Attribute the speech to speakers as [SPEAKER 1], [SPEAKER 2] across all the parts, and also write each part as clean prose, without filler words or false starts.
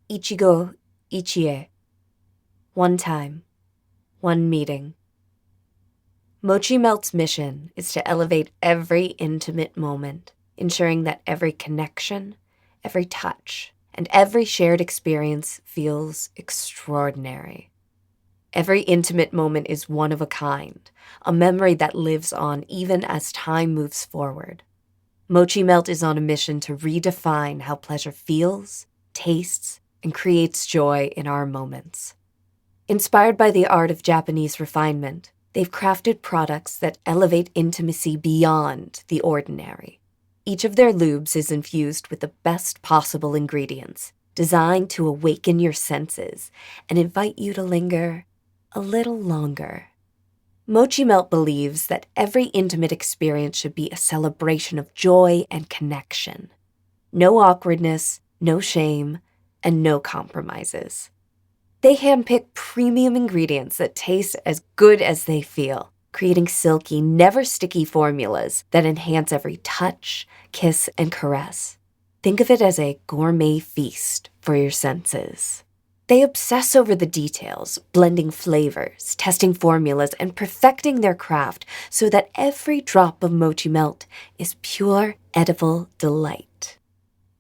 [SPEAKER 1] Ichigo Ichie. One time. One meeting. Mochi Melt's mission is to elevate every intimate moment, ensuring that every connection, every touch, and every shared experience feels extraordinary. Every intimate moment is one of a kind, a memory that lives on even as time moves forward. Mochi Melt is on a mission to redefine how pleasure feels, tastes, and creates joy in our moments. Inspired by the art of Japanese refinement, they've crafted products that elevate intimacy beyond the ordinary. Each of their lubes is infused with the best possible ingredients, designed to awaken your senses and invite you to linger a little longer. Mochi Melt believes that every intimate experience should be a celebration of joy and connection. No awkwardness, no shame, and no compromises. They handpick premium ingredients that taste as good as they feel, creating silky, never sticky formulas that enhance every touch, kiss, and caress. Think of it as a gourmet feast for your senses. They obsess over the details, blending flavors, testing formulas, and perfecting their craft so that every drop of Mochi Melt is pure, edible delight.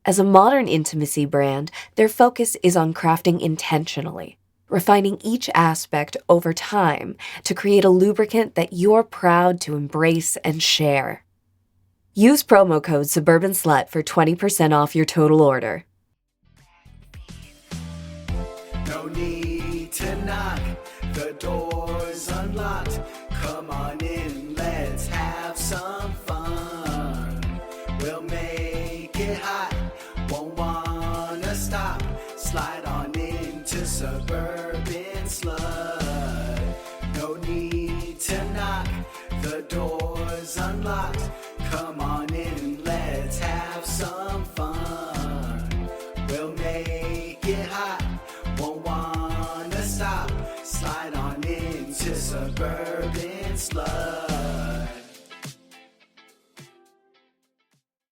[SPEAKER 1] As a modern intimacy brand, their focus is on crafting intentionally, refining each aspect over time to create a lubricant that you're proud to embrace and share. Use promo code SuburbanSlut for 20% off your total order.
[SPEAKER 2] No need to knock, the door's unlocked. Come on in, let's have some fun. We'll make it hot, won't wanna stop. Slide on into Suburban Slut. No need to knock, the door's unlocked. Come on in, let's have some fun. We'll make it hot, won't wanna stop. Slide on into Suburban Slut.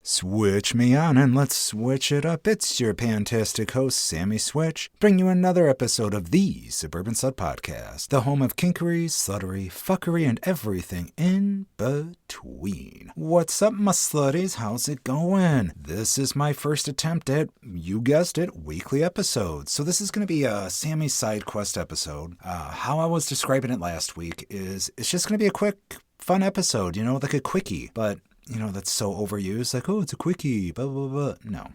[SPEAKER 3] Switch me on and let's switch it up. It's your fantastic host, Sammy Switch, bring you another episode of the Suburban Slut Podcast, the home of kinkery, sluttery, fuckery, and everything in between. What's up, my slutties? How's it going? This is my first attempt at, you guessed it, weekly episodes. So this is going to be a Sammy side quest episode. How I was describing it last week is it's just going to be a quick, fun episode, like a quickie, but that's so overused, like, oh, it's a quickie, blah, blah, blah. No,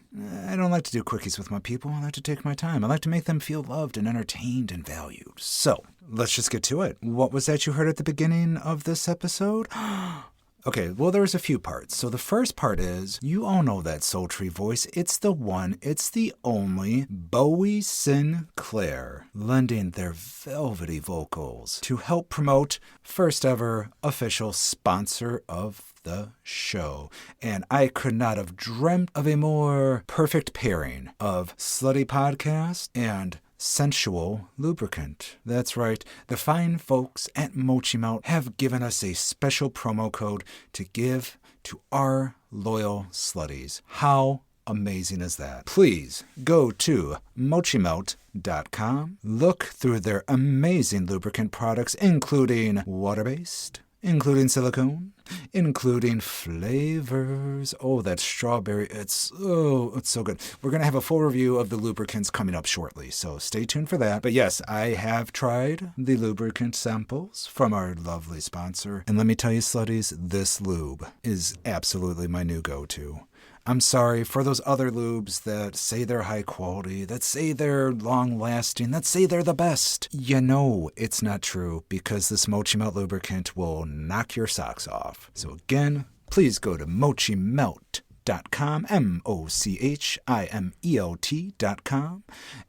[SPEAKER 3] I don't like to do quickies with my people. I like to take my time. I like to make them feel loved and entertained and valued. So, let's just get to it. What was that you heard at the beginning of this episode? Okay, well, there's a few parts. So the first part is, you all know that sultry voice. It's the one, it's the only Bowie Sinclair, lending their velvety vocals to help promote first ever official sponsor of the show. And I could not have dreamt of a more perfect pairing of slutty podcast and sensual lubricant. That's right, the fine folks at Mochi Melt have given us a special promo code to give to our loyal slutties. How amazing is that? Please go to mochimelt.com, look through their amazing lubricant products, including water-based, including silicone, including flavors. Oh, that strawberry, it's so good. We're going to have a full review of the lubricants coming up shortly, so stay tuned for that. But yes, I have tried the lubricant samples from our lovely sponsor, and let me tell you, slutties, this lube is absolutely my new go-to. I'm sorry for those other lubes that say they're high quality, that say they're long-lasting, that say they're the best. It's not true, because this Mochi Melt lubricant will knock your socks off. So again, please go to mochimelt.com, mochimelt.com,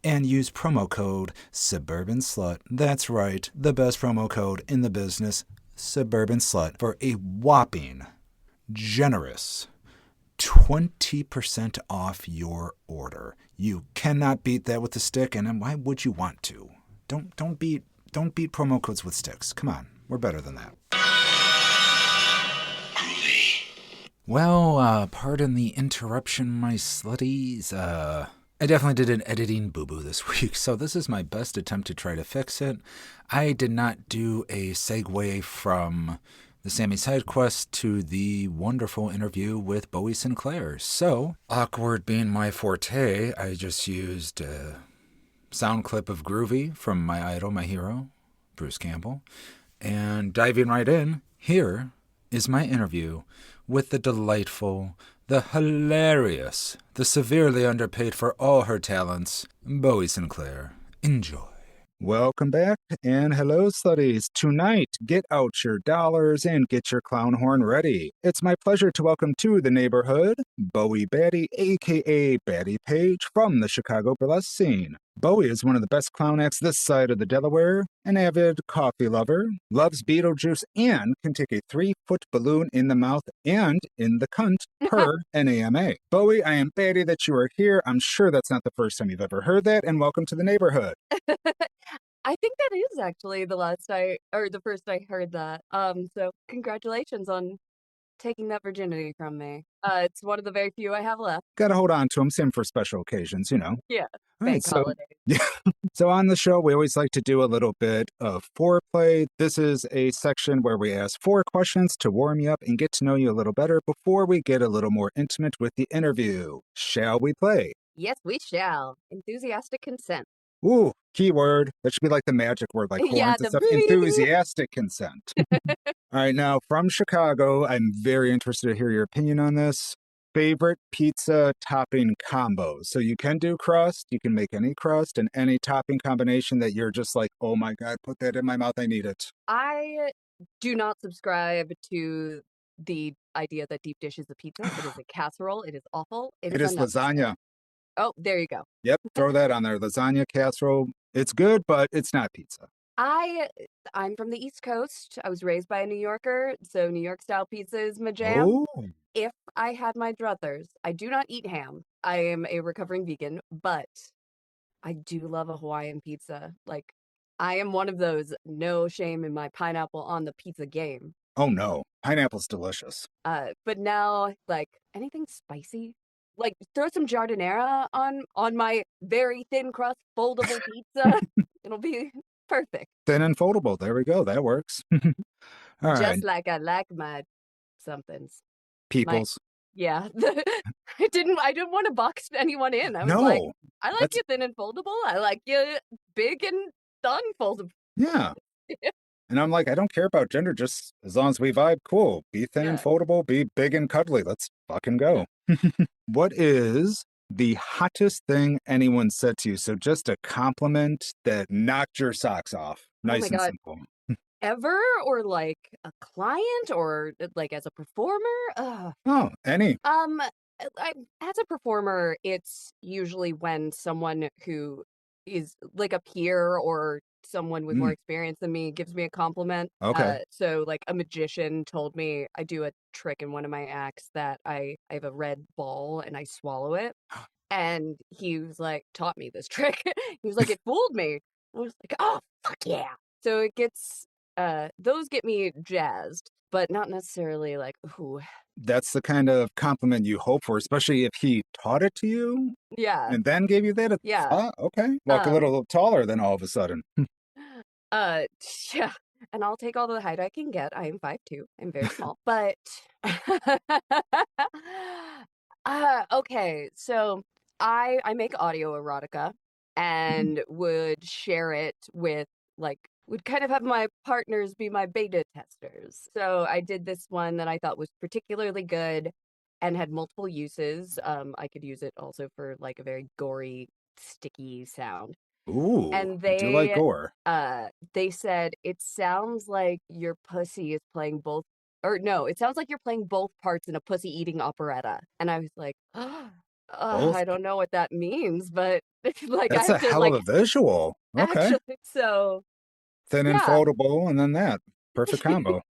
[SPEAKER 3] and use promo code SuburbanSlut. That's right, the best promo code in the business, Suburban Slut, for a whopping, generous 20% off your order. You cannot beat that with a stick, and why would you want to? Don't beat promo codes with sticks. Come on, we're better than that. Well, pardon the interruption, my slutties. I definitely did an editing boo-boo this week, so this is my best attempt to try to fix it. I did not do a segue from the Sammy side quest to the wonderful interview with Bowie Sinclair. So, awkward being my forte, I just used a sound clip of Groovy from my idol, my hero, Bruce Campbell. And diving right in, here is my interview with the delightful, the hilarious, the severely underpaid for all her talents, Bowie Sinclair. Enjoy. Welcome back, and hello, slutties. Tonight, get out your dollars and get your clown horn ready. It's my pleasure to welcome to the neighborhood, Bowie Batty, a.k.a. Batty Page, from the Chicago burlesque scene. Bowie is one of the best clown acts this side of the Delaware, an avid coffee lover, loves Beetlejuice, and can take a 3-foot balloon in the mouth and in the cunt per NAMA. Bowie, I am Batty that you are here. I'm sure that's not the first time you've ever heard that, and welcome to the neighborhood.
[SPEAKER 1] I think that is actually the first I heard that. So congratulations on taking that virginity from me. It's one of the very few I have left.
[SPEAKER 3] Gotta hold on to them, same for special occasions, you know.
[SPEAKER 1] Yeah,
[SPEAKER 3] All right,
[SPEAKER 1] bank holidays.
[SPEAKER 3] Yeah. So on the show, we always like to do a little bit of foreplay. This is a section where we ask 4 questions to warm you up and get to know you a little better before we get a little more intimate with the interview. Shall we play?
[SPEAKER 1] Yes, we shall. Enthusiastic consent.
[SPEAKER 3] Ooh, keyword. That should be like the magic word, like
[SPEAKER 1] Yeah,
[SPEAKER 3] horns and
[SPEAKER 1] the
[SPEAKER 3] stuff.
[SPEAKER 1] bing.
[SPEAKER 3] Enthusiastic consent. All right, now from Chicago, I'm very interested to hear your opinion on this. Favorite pizza topping combos. So you can do crust, you can make any crust and any topping combination that you're just like, oh my God, put that in my mouth, I need it.
[SPEAKER 1] I do not subscribe to the idea that deep dish is a pizza. It is a casserole. It is awful.
[SPEAKER 3] It is lasagna.
[SPEAKER 1] Oh, there you go.
[SPEAKER 3] Yep, throw that on there. Lasagna casserole. It's good, but it's not pizza.
[SPEAKER 1] I'm from the East Coast. I was raised by a New Yorker, so New York style pizza is my jam.
[SPEAKER 3] Oh,
[SPEAKER 1] If I had my druthers, I do not eat ham. I am a recovering vegan, but I do love a Hawaiian pizza. Like, I am one of those no shame in my pineapple on the pizza game.
[SPEAKER 3] oh no. Pineapple's delicious.
[SPEAKER 1] But now, like, anything spicy? Like, throw some giardiniera on my very thin crust foldable pizza. It'll be perfect.
[SPEAKER 3] Thin and foldable. There we go. That works. All right.
[SPEAKER 1] Just like I like my somethings.
[SPEAKER 3] Peoples.
[SPEAKER 1] Yeah. I didn't want to box anyone in. I was
[SPEAKER 3] No.
[SPEAKER 1] like, I like
[SPEAKER 3] that's-
[SPEAKER 1] you thin and foldable. I like you big and unfoldable.
[SPEAKER 3] Yeah. And I'm like, I don't care about gender, just as long as we vibe, cool. Be thin and
[SPEAKER 1] Yeah.
[SPEAKER 3] foldable, be big and cuddly. Let's fucking go. What is the hottest thing anyone said to you? So just a compliment that knocked your socks off. Nice
[SPEAKER 1] my
[SPEAKER 3] and
[SPEAKER 1] God.
[SPEAKER 3] simple.
[SPEAKER 1] Ever or like a client or like as a performer? Ugh.
[SPEAKER 3] Oh, any.
[SPEAKER 1] As a performer, it's usually when someone who is like a peer or someone with more experience than me gives me a compliment.
[SPEAKER 3] Okay.
[SPEAKER 1] So like a magician told me I do a trick in one of my acts that I have a red ball and I swallow it. And he was like, taught me this trick. He was like, it fooled me. I was like, oh, fuck yeah. So it gets, those get me jazzed, but not necessarily like, ooh.
[SPEAKER 3] That's the kind of compliment you hope for, especially if he taught it to you
[SPEAKER 1] Yeah.
[SPEAKER 3] and then gave you that.
[SPEAKER 1] Yeah.
[SPEAKER 3] Okay. Walk a little taller than all of a sudden.
[SPEAKER 1] Yeah. And I'll take all the height I can get. I am 5'2". I'm very small. But okay, so I make audio erotica and would share it with would kind of have my partners be my beta testers. So I did this one that I thought was particularly good and had multiple uses. I could use it also for like a very gory, sticky sound.
[SPEAKER 3] Ooh,
[SPEAKER 1] And
[SPEAKER 3] I do like gore.
[SPEAKER 1] they said it sounds like your pussy is playing both, or no, it sounds like you're playing both parts in a pussy eating operetta. And I was like,
[SPEAKER 3] Both?
[SPEAKER 1] I don't know what that means, but like
[SPEAKER 3] That's
[SPEAKER 1] I
[SPEAKER 3] a
[SPEAKER 1] have to
[SPEAKER 3] hell
[SPEAKER 1] like
[SPEAKER 3] of a visual. Okay.
[SPEAKER 1] actually, so
[SPEAKER 3] Thin and
[SPEAKER 1] yeah.
[SPEAKER 3] foldable, and then that. Perfect combo.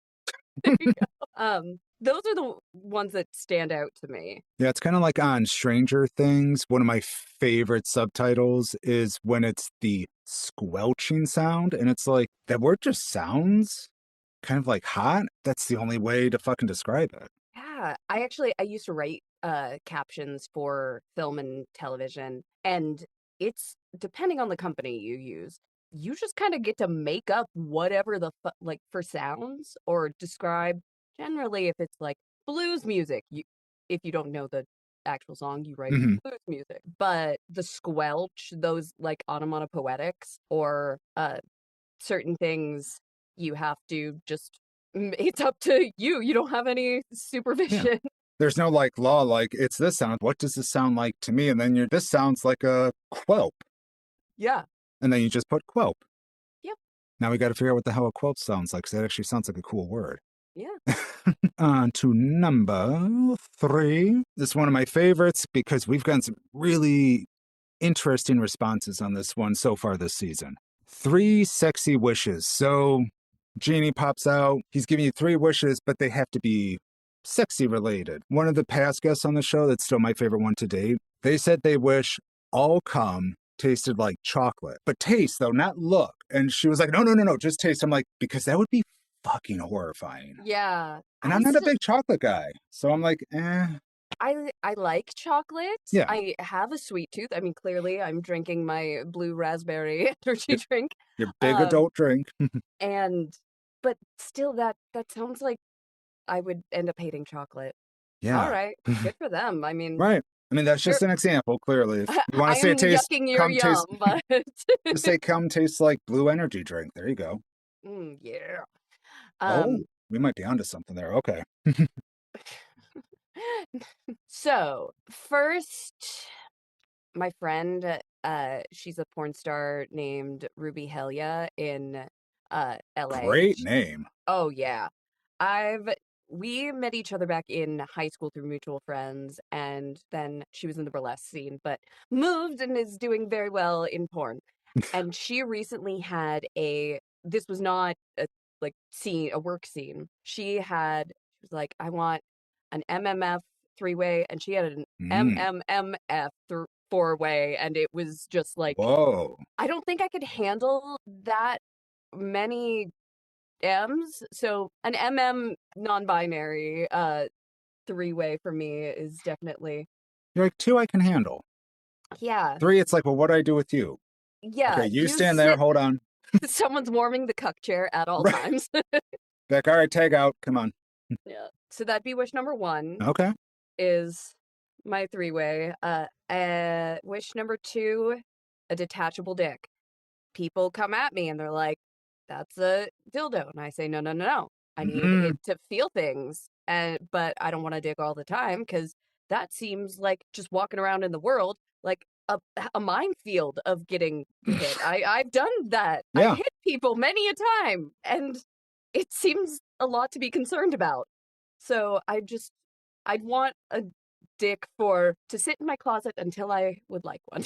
[SPEAKER 1] there you go. Those are the ones that stand out to me.
[SPEAKER 3] Yeah, it's kind of like on Stranger Things. One of my favorite subtitles is when it's the squelching sound, and it's like that word just sounds kind of like hot. That's the only way to fucking describe it.
[SPEAKER 1] Yeah,
[SPEAKER 4] Yeah, I used to write captions for film and television, and it's depending on the company you use, you just kind of get to make up whatever like for sounds or describe. Generally, if it's like blues music, if you don't know the actual song, you write
[SPEAKER 3] Hmm.
[SPEAKER 4] blues music. But the squelch, those like onomatopoetics or certain things, you have to just it's up to you. You don't have any
[SPEAKER 3] Yeah.
[SPEAKER 4] supervision.
[SPEAKER 3] There's no like law, like it's this sound. What does this sound like to me? And then this sounds like a quelp.
[SPEAKER 4] Yeah.
[SPEAKER 3] And then you just put quelp.
[SPEAKER 4] Yep.
[SPEAKER 3] Now we got to figure out what the hell a quelp sounds like, because that actually sounds like a cool word.
[SPEAKER 4] Yeah.
[SPEAKER 3] On to number 3. This is one of my favorites because we've gotten some really interesting responses on this one so far this season. 3 sexy wishes. So Genie pops out. He's giving you 3 wishes, but they have to be sexy related. One of the past guests on the show, that's still my favorite one to date, they said they wish all cum tasted like chocolate. But taste, though, not look. And she was like, no, just taste. I'm like, because that would be fucking horrifying.
[SPEAKER 4] Yeah.
[SPEAKER 3] And I'm not a big chocolate guy. So I'm like,
[SPEAKER 4] I like chocolate.
[SPEAKER 3] Yeah.
[SPEAKER 4] I have a sweet tooth. I mean, clearly I'm drinking my blue raspberry energy drink.
[SPEAKER 3] Your big adult drink.
[SPEAKER 4] But still that sounds like I would end up hating chocolate.
[SPEAKER 3] Yeah.
[SPEAKER 4] All right. Good for them. I mean,
[SPEAKER 3] Right. I mean, that's just an example, clearly. If you want
[SPEAKER 4] I
[SPEAKER 3] to say
[SPEAKER 4] am
[SPEAKER 3] it tastes,
[SPEAKER 4] yucking your
[SPEAKER 3] cum
[SPEAKER 4] yum,
[SPEAKER 3] tastes,
[SPEAKER 4] but
[SPEAKER 3] just say cum tastes like blue energy drink. There you go.
[SPEAKER 4] yeah.
[SPEAKER 3] Oh, we might be onto something there. Okay.
[SPEAKER 4] So first, my friend, she's a porn star named Ruby Helia in LA.
[SPEAKER 3] Great name.
[SPEAKER 4] Oh yeah. We met each other back in high school through mutual friends, and then she was in the burlesque scene, but moved and is doing very well in porn. And she recently had this was not a like scene, a work scene. She was like, I want an MMF 3-way, and she had an MMMF 4-way, and it was just like,
[SPEAKER 3] Whoa.
[SPEAKER 4] I don't think I could handle that many M's. So an MM non-binary 3-way for me is definitely.
[SPEAKER 3] You're like, 2 I can handle.
[SPEAKER 4] Yeah.
[SPEAKER 3] 3, it's like, well, what do I do with you?
[SPEAKER 4] Yeah.
[SPEAKER 3] Okay, you stand there, hold on.
[SPEAKER 4] Someone's warming the cuck chair at all times.
[SPEAKER 3] Like, all right, tag out. Come on.
[SPEAKER 4] Yeah. So that'd be wish number 1.
[SPEAKER 3] Okay.
[SPEAKER 4] Is my 3-way. Wish number 2, a detachable dick. People come at me and they're like, that's a dildo. And I say, no. I need it to feel things. But I don't want to dick all the time, because that seems like just walking around in the world like a minefield of getting hit. I've done that.
[SPEAKER 3] Yeah.
[SPEAKER 4] I've hit people many a time, and it seems a lot to be concerned about. So I'd want a dick to sit in my closet until I would like one.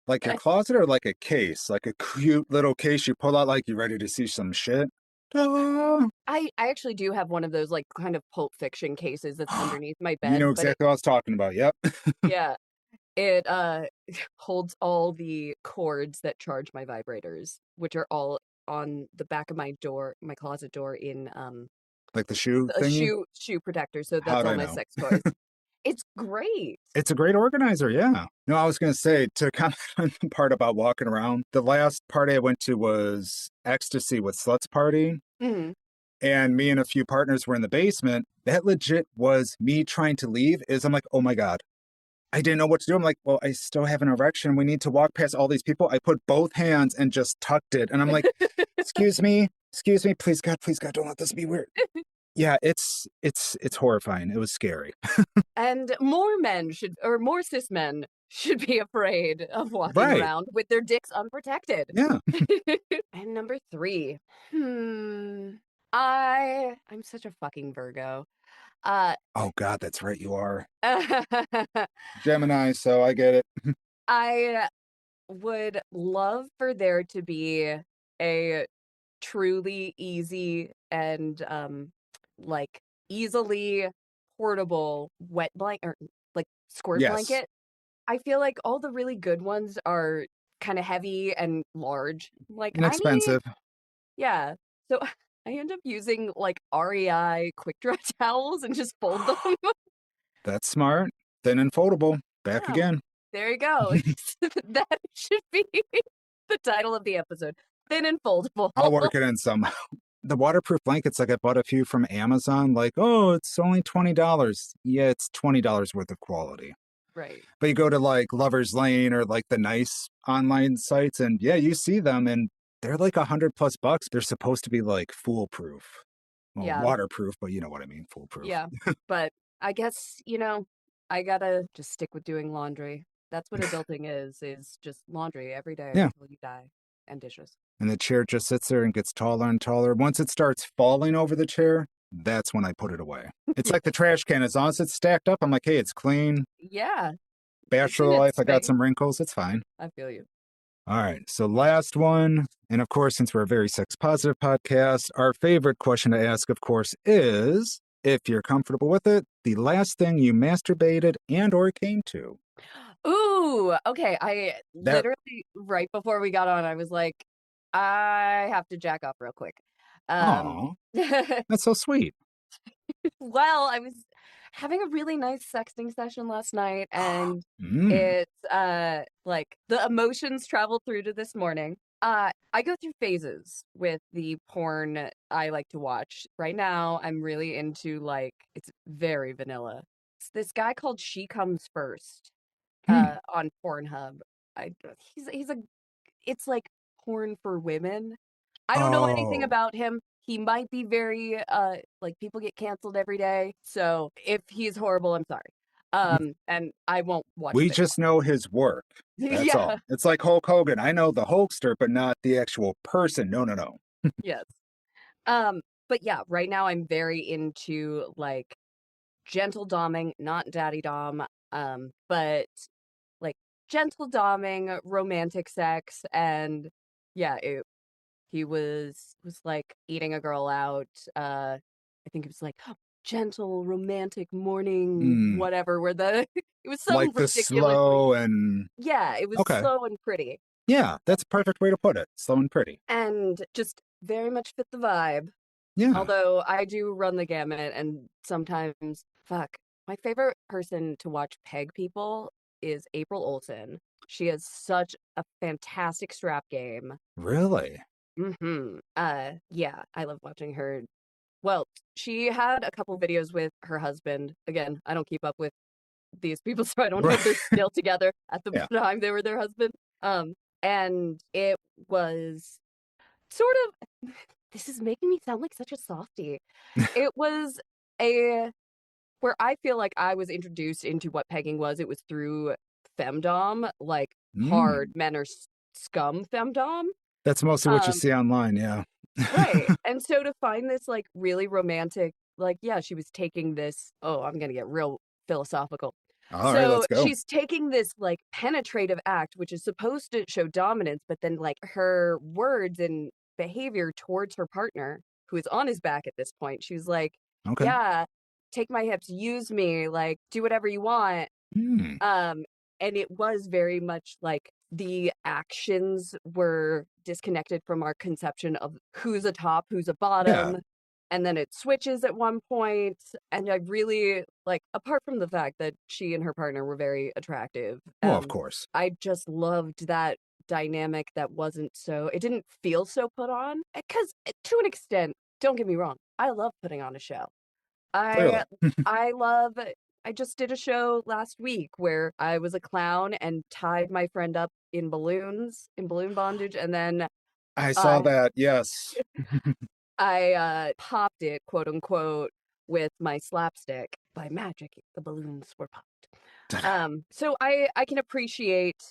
[SPEAKER 3] Like your closet, or like a case? Like a cute little case you pull out like you're ready to see some shit?
[SPEAKER 4] I actually do have one of those like kind of Pulp Fiction cases that's underneath my bed.
[SPEAKER 3] You know exactly what I was talking about. Yep.
[SPEAKER 4] Yeah. It holds all the cords that charge my vibrators, which are all on the back of my closet door in
[SPEAKER 3] like the shoe
[SPEAKER 4] a
[SPEAKER 3] thingy?
[SPEAKER 4] shoe protector. So
[SPEAKER 3] How'd
[SPEAKER 4] that's all
[SPEAKER 3] I
[SPEAKER 4] my
[SPEAKER 3] know?
[SPEAKER 4] sex toys. It's great.
[SPEAKER 3] It's a great organizer, yeah. No, I was going to say, to comment on the part about walking around, the last party I went to was Ecstasy with Sluts Party.
[SPEAKER 4] Mm-hmm.
[SPEAKER 3] And me and a few partners were in the basement. That legit was me trying to leave. I'm like, oh my God. I didn't know what to do. I'm like, well, I still have an erection. We need to walk past all these people. I put both hands and just tucked it. And I'm like, excuse me, please God, don't let this be weird. Yeah, it's horrifying. It was scary.
[SPEAKER 4] And more cis men should be afraid of walking around with their dicks unprotected.
[SPEAKER 3] Yeah.
[SPEAKER 4] And number 3. I'm such a fucking Virgo.
[SPEAKER 3] Oh God, that's right, you are. Gemini, so I get it.
[SPEAKER 4] I would love for there to be a truly easy and like easily portable wet blanket, or like squirt blanket. I feel like all the really good ones are kind of heavy and large. Like
[SPEAKER 3] inexpensive.
[SPEAKER 4] yeah. So I end up using like REI quick dry towels and just fold them.
[SPEAKER 3] That's smart. Thin and foldable. Back
[SPEAKER 4] Yeah,
[SPEAKER 3] again.
[SPEAKER 4] there you go. That should be the title of the episode. Thin and foldable.
[SPEAKER 3] I'll work it in somehow. The waterproof blankets, like I bought a few from Amazon, like, oh, it's only $20. Yeah, it's $20 worth of quality.
[SPEAKER 4] Right.
[SPEAKER 3] But you go to like Lover's Lane or like the nice online sites, and yeah, you see them, and they're like $100+ bucks. They're supposed to be like foolproof. Well,
[SPEAKER 4] Yeah.
[SPEAKER 3] waterproof, but you know what I mean, foolproof.
[SPEAKER 4] Yeah. But I guess, I gotta just stick with doing laundry. That's what adulting is just laundry every day
[SPEAKER 3] Yeah.
[SPEAKER 4] until you die. And dishes.
[SPEAKER 3] And the chair just sits there and gets taller and taller. Once it starts falling over the chair, that's when I put it away. It's like the trash can. As long as it's stacked up, I'm like, hey, it's clean.
[SPEAKER 4] Yeah. It's in
[SPEAKER 3] Bachelor
[SPEAKER 4] its
[SPEAKER 3] life, I got
[SPEAKER 4] space.
[SPEAKER 3] some wrinkles. It's fine.
[SPEAKER 4] I feel you.
[SPEAKER 3] All right. So, last one. And of course, since we're a very sex positive podcast, our favorite question to ask, of course, is if you're comfortable with it, the last thing you masturbated and or came to.
[SPEAKER 4] Ooh, okay. I
[SPEAKER 3] That,
[SPEAKER 4] literally right before we got on, I was like, I have to jack off real quick. Um,
[SPEAKER 3] oh, that's so sweet.
[SPEAKER 4] well, I was having a really nice sexting session last night, and
[SPEAKER 3] Mm.
[SPEAKER 4] it's like the emotions travel through to this morning. I go through phases with the porn I like to watch. Right now, I'm really into like it's very vanilla. It's this guy called She Comes First
[SPEAKER 3] Hmm.
[SPEAKER 4] on Pornhub. I he's a it's like porn for women. I don't know anything
[SPEAKER 3] Oh,
[SPEAKER 4] about him. He might be very like people get canceled every day. So if he's horrible, I'm sorry. And I won't watch a
[SPEAKER 3] we
[SPEAKER 4] video.
[SPEAKER 3] just know his work. That's all.
[SPEAKER 4] Yeah,
[SPEAKER 3] It's like Hulk Hogan. I know the Hulkster, but not the actual person. No, no, no.
[SPEAKER 4] yes. But yeah, right now I'm very into like gentle doming, not daddy dom, but like gentle doming, romantic sex, and yeah, he was like eating a girl out. I think it was like gentle romantic morning,
[SPEAKER 3] Mm,
[SPEAKER 4] whatever. Where the it was some
[SPEAKER 3] like the
[SPEAKER 4] ridiculously
[SPEAKER 3] slow and
[SPEAKER 4] yeah, it was
[SPEAKER 3] okay.
[SPEAKER 4] slow and pretty,
[SPEAKER 3] Yeah, that's a perfect way to put it. Slow and pretty.
[SPEAKER 4] and just very much fit the vibe.
[SPEAKER 3] Yeah.
[SPEAKER 4] Although I do run the gamut, and sometimes fuck. My favorite person to watch peg people is April Olsen. She has such a fantastic strap game.
[SPEAKER 3] Really?
[SPEAKER 4] Yeah, I love watching her. Well, she had a couple videos with her husband. Again, I don't keep up with these people, so I don't know
[SPEAKER 3] Right.
[SPEAKER 4] if they're still together at the
[SPEAKER 3] Yeah.
[SPEAKER 4] time they were their husband. And it was sort of this is making me sound like such a softie. It was a where I feel like I was introduced into what pegging was. It was through femdom, like hard
[SPEAKER 3] Mm.
[SPEAKER 4] men are scum femdom.
[SPEAKER 3] That's mostly what you
[SPEAKER 4] Um,
[SPEAKER 3] see online. Yeah.
[SPEAKER 4] Right. And so to find this like really romantic, like, yeah, she was taking this, oh, I'm gonna get real philosophical.
[SPEAKER 3] All right,
[SPEAKER 4] So
[SPEAKER 3] let's go.
[SPEAKER 4] she's taking this like penetrative act, which is supposed to show dominance, but then like her words and behavior towards her partner, who is on his back at this point, she was like,
[SPEAKER 3] Okay.
[SPEAKER 4] yeah, take my hips, use me, like do whatever you want.
[SPEAKER 3] Mm.
[SPEAKER 4] Um, and it was very much like the actions were disconnected from our conception of who's a top, who's a
[SPEAKER 3] Yeah.
[SPEAKER 4] bottom. And then it switches at one point. And I really like, apart from the fact that she and her partner were very attractive,
[SPEAKER 3] Well, of course.
[SPEAKER 4] I just loved that dynamic that wasn't so, it didn't feel so put on. Because to an extent, don't get me wrong, I love putting on a show.
[SPEAKER 3] Clearly.
[SPEAKER 4] I I love I just did a show last week where I was a clown and tied my friend up in balloons, in balloon bondage, and then
[SPEAKER 3] I saw
[SPEAKER 4] uh,
[SPEAKER 3] that. Yes.
[SPEAKER 4] I popped it, quote unquote, with my slapstick. By magic, the balloons were popped. So I can appreciate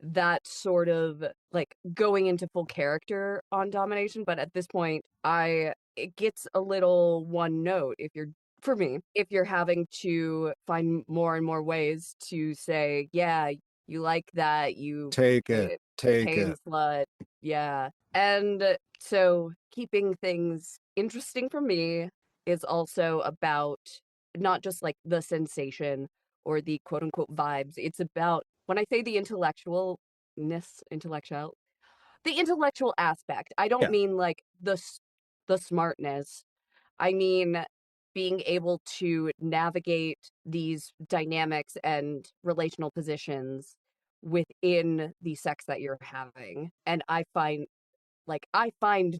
[SPEAKER 4] that sort of like going into full character on domination, but at this point I it gets a little one note if you're for me if you're having to find more and more ways to say yeah you like that you
[SPEAKER 3] Take it.
[SPEAKER 4] pain,
[SPEAKER 3] Take
[SPEAKER 4] pain
[SPEAKER 3] it.
[SPEAKER 4] slut yeah and so keeping things interesting for me is also about not just like the sensation or the quote unquote vibes. It's about when I say the intellectual aspect, I don't
[SPEAKER 3] Yeah.
[SPEAKER 4] mean like the smartness. I mean, being able to navigate these dynamics and relational positions within the sex that you're having. And I find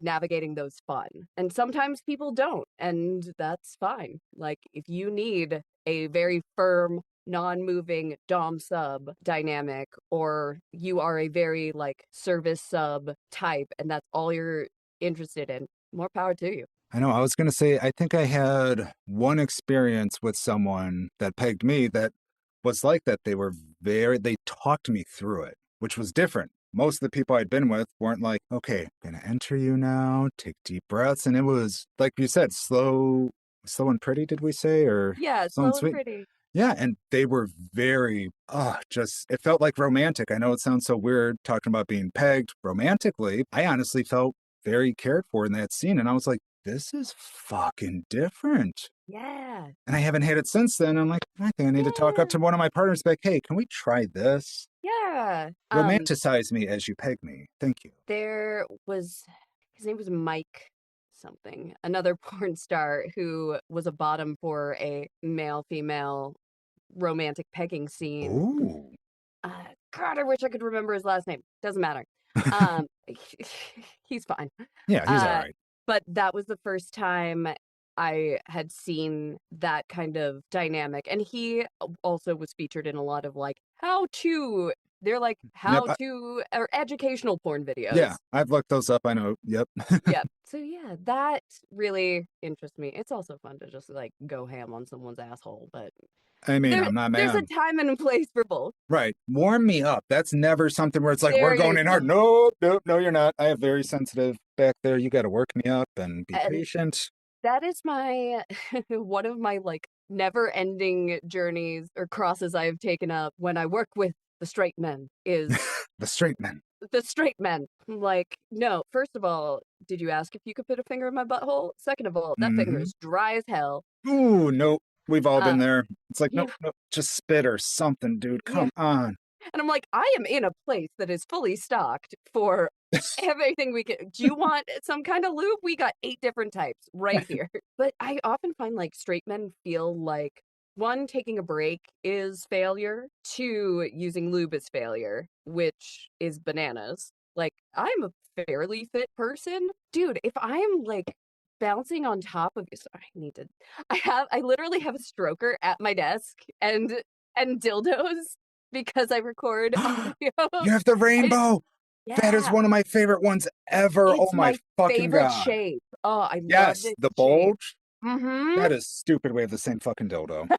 [SPEAKER 4] navigating those fun. And sometimes people don't, and that's fine. Like, if you need a very firm, non-moving dom sub dynamic, or you are a very like service sub type and that's all you're interested in, more power to you.
[SPEAKER 3] I know. I was going to say, I think I had one experience with someone that pegged me that was like that. They talked me through it, which was different. Most of the people I'd been with weren't like, okay, I'm going to enter you now, take deep breaths. And it was, like you said, slow and pretty, did we say? Or
[SPEAKER 4] Yeah,
[SPEAKER 3] slow and
[SPEAKER 4] slow and
[SPEAKER 3] sweet?
[SPEAKER 4] pretty.
[SPEAKER 3] Yeah. And they were very, it felt like romantic. I know it sounds so weird talking about being pegged romantically. I honestly felt very cared for in that scene. And I was like, this is fucking different.
[SPEAKER 4] Yeah.
[SPEAKER 3] And I haven't had it since then. I'm like, I think I need to talk up to one of my partners, like, hey, can we try this?
[SPEAKER 4] Yeah.
[SPEAKER 3] Romanticize me as you peg me. Thank you.
[SPEAKER 4] There was his name was Mike something, another porn star who was a bottom for a male female romantic pegging scene.
[SPEAKER 3] Ooh.
[SPEAKER 4] God, I wish I could remember his last name. Doesn't matter. Um, he's fine.
[SPEAKER 3] Yeah, he's all right.
[SPEAKER 4] But that was the first time I had seen that kind of dynamic, and he also was featured in a lot of like how to. They're like
[SPEAKER 3] Yep.
[SPEAKER 4] how to or educational porn videos.
[SPEAKER 3] Yeah, I've looked those up. I know. Yep.
[SPEAKER 4] Yep. So yeah, that really interests me. It's also fun to just like go ham on someone's asshole, but
[SPEAKER 3] I mean, I'm not
[SPEAKER 4] there's a
[SPEAKER 3] mad.
[SPEAKER 4] time and a place for both.
[SPEAKER 3] Right. Warm me up. That's never something where it's like,
[SPEAKER 4] There
[SPEAKER 3] we're going
[SPEAKER 4] you
[SPEAKER 3] in hard.
[SPEAKER 4] go.
[SPEAKER 3] No, no, you're not. I have very sensitive back there. You got to work me up and be
[SPEAKER 4] And
[SPEAKER 3] patient.
[SPEAKER 4] that is my one of my like never-ending journeys or crosses I have taken up when I work with the straight men is
[SPEAKER 3] The straight men.
[SPEAKER 4] the straight men. Like, no, first of all, did you ask if you could put a finger in my butthole? Second of all, that finger
[SPEAKER 3] Mm-hmm.
[SPEAKER 4] is dry as hell.
[SPEAKER 3] Ooh, nope. We've all been
[SPEAKER 4] Uh,
[SPEAKER 3] there. It's like,
[SPEAKER 4] yeah,
[SPEAKER 3] nope, nope. Just spit or something, dude.
[SPEAKER 4] yeah.
[SPEAKER 3] Come on.
[SPEAKER 4] And I'm like, I am in a place that is fully stocked for everything we can. Do you want some kind of lube? We got 8 different types right here. But I often find like straight men feel like one, taking a break is failure. Two, using lube is failure, which is bananas. Like, I'm a fairly fit person. Dude, if I'm like bouncing on top of you, sorry, I literally have a stroker at my desk and dildos because I record audio.
[SPEAKER 3] You have the rainbow. That is
[SPEAKER 4] Yeah,
[SPEAKER 3] one of my favorite ones ever. Oh
[SPEAKER 4] it's
[SPEAKER 3] my
[SPEAKER 4] my
[SPEAKER 3] fucking
[SPEAKER 4] favorite
[SPEAKER 3] God.
[SPEAKER 4] shape. Oh, I love
[SPEAKER 3] Yes,
[SPEAKER 4] this
[SPEAKER 3] the
[SPEAKER 4] shape.
[SPEAKER 3] bulge.
[SPEAKER 4] Mm-hmm.
[SPEAKER 3] That is stupid. We have the same fucking dildo.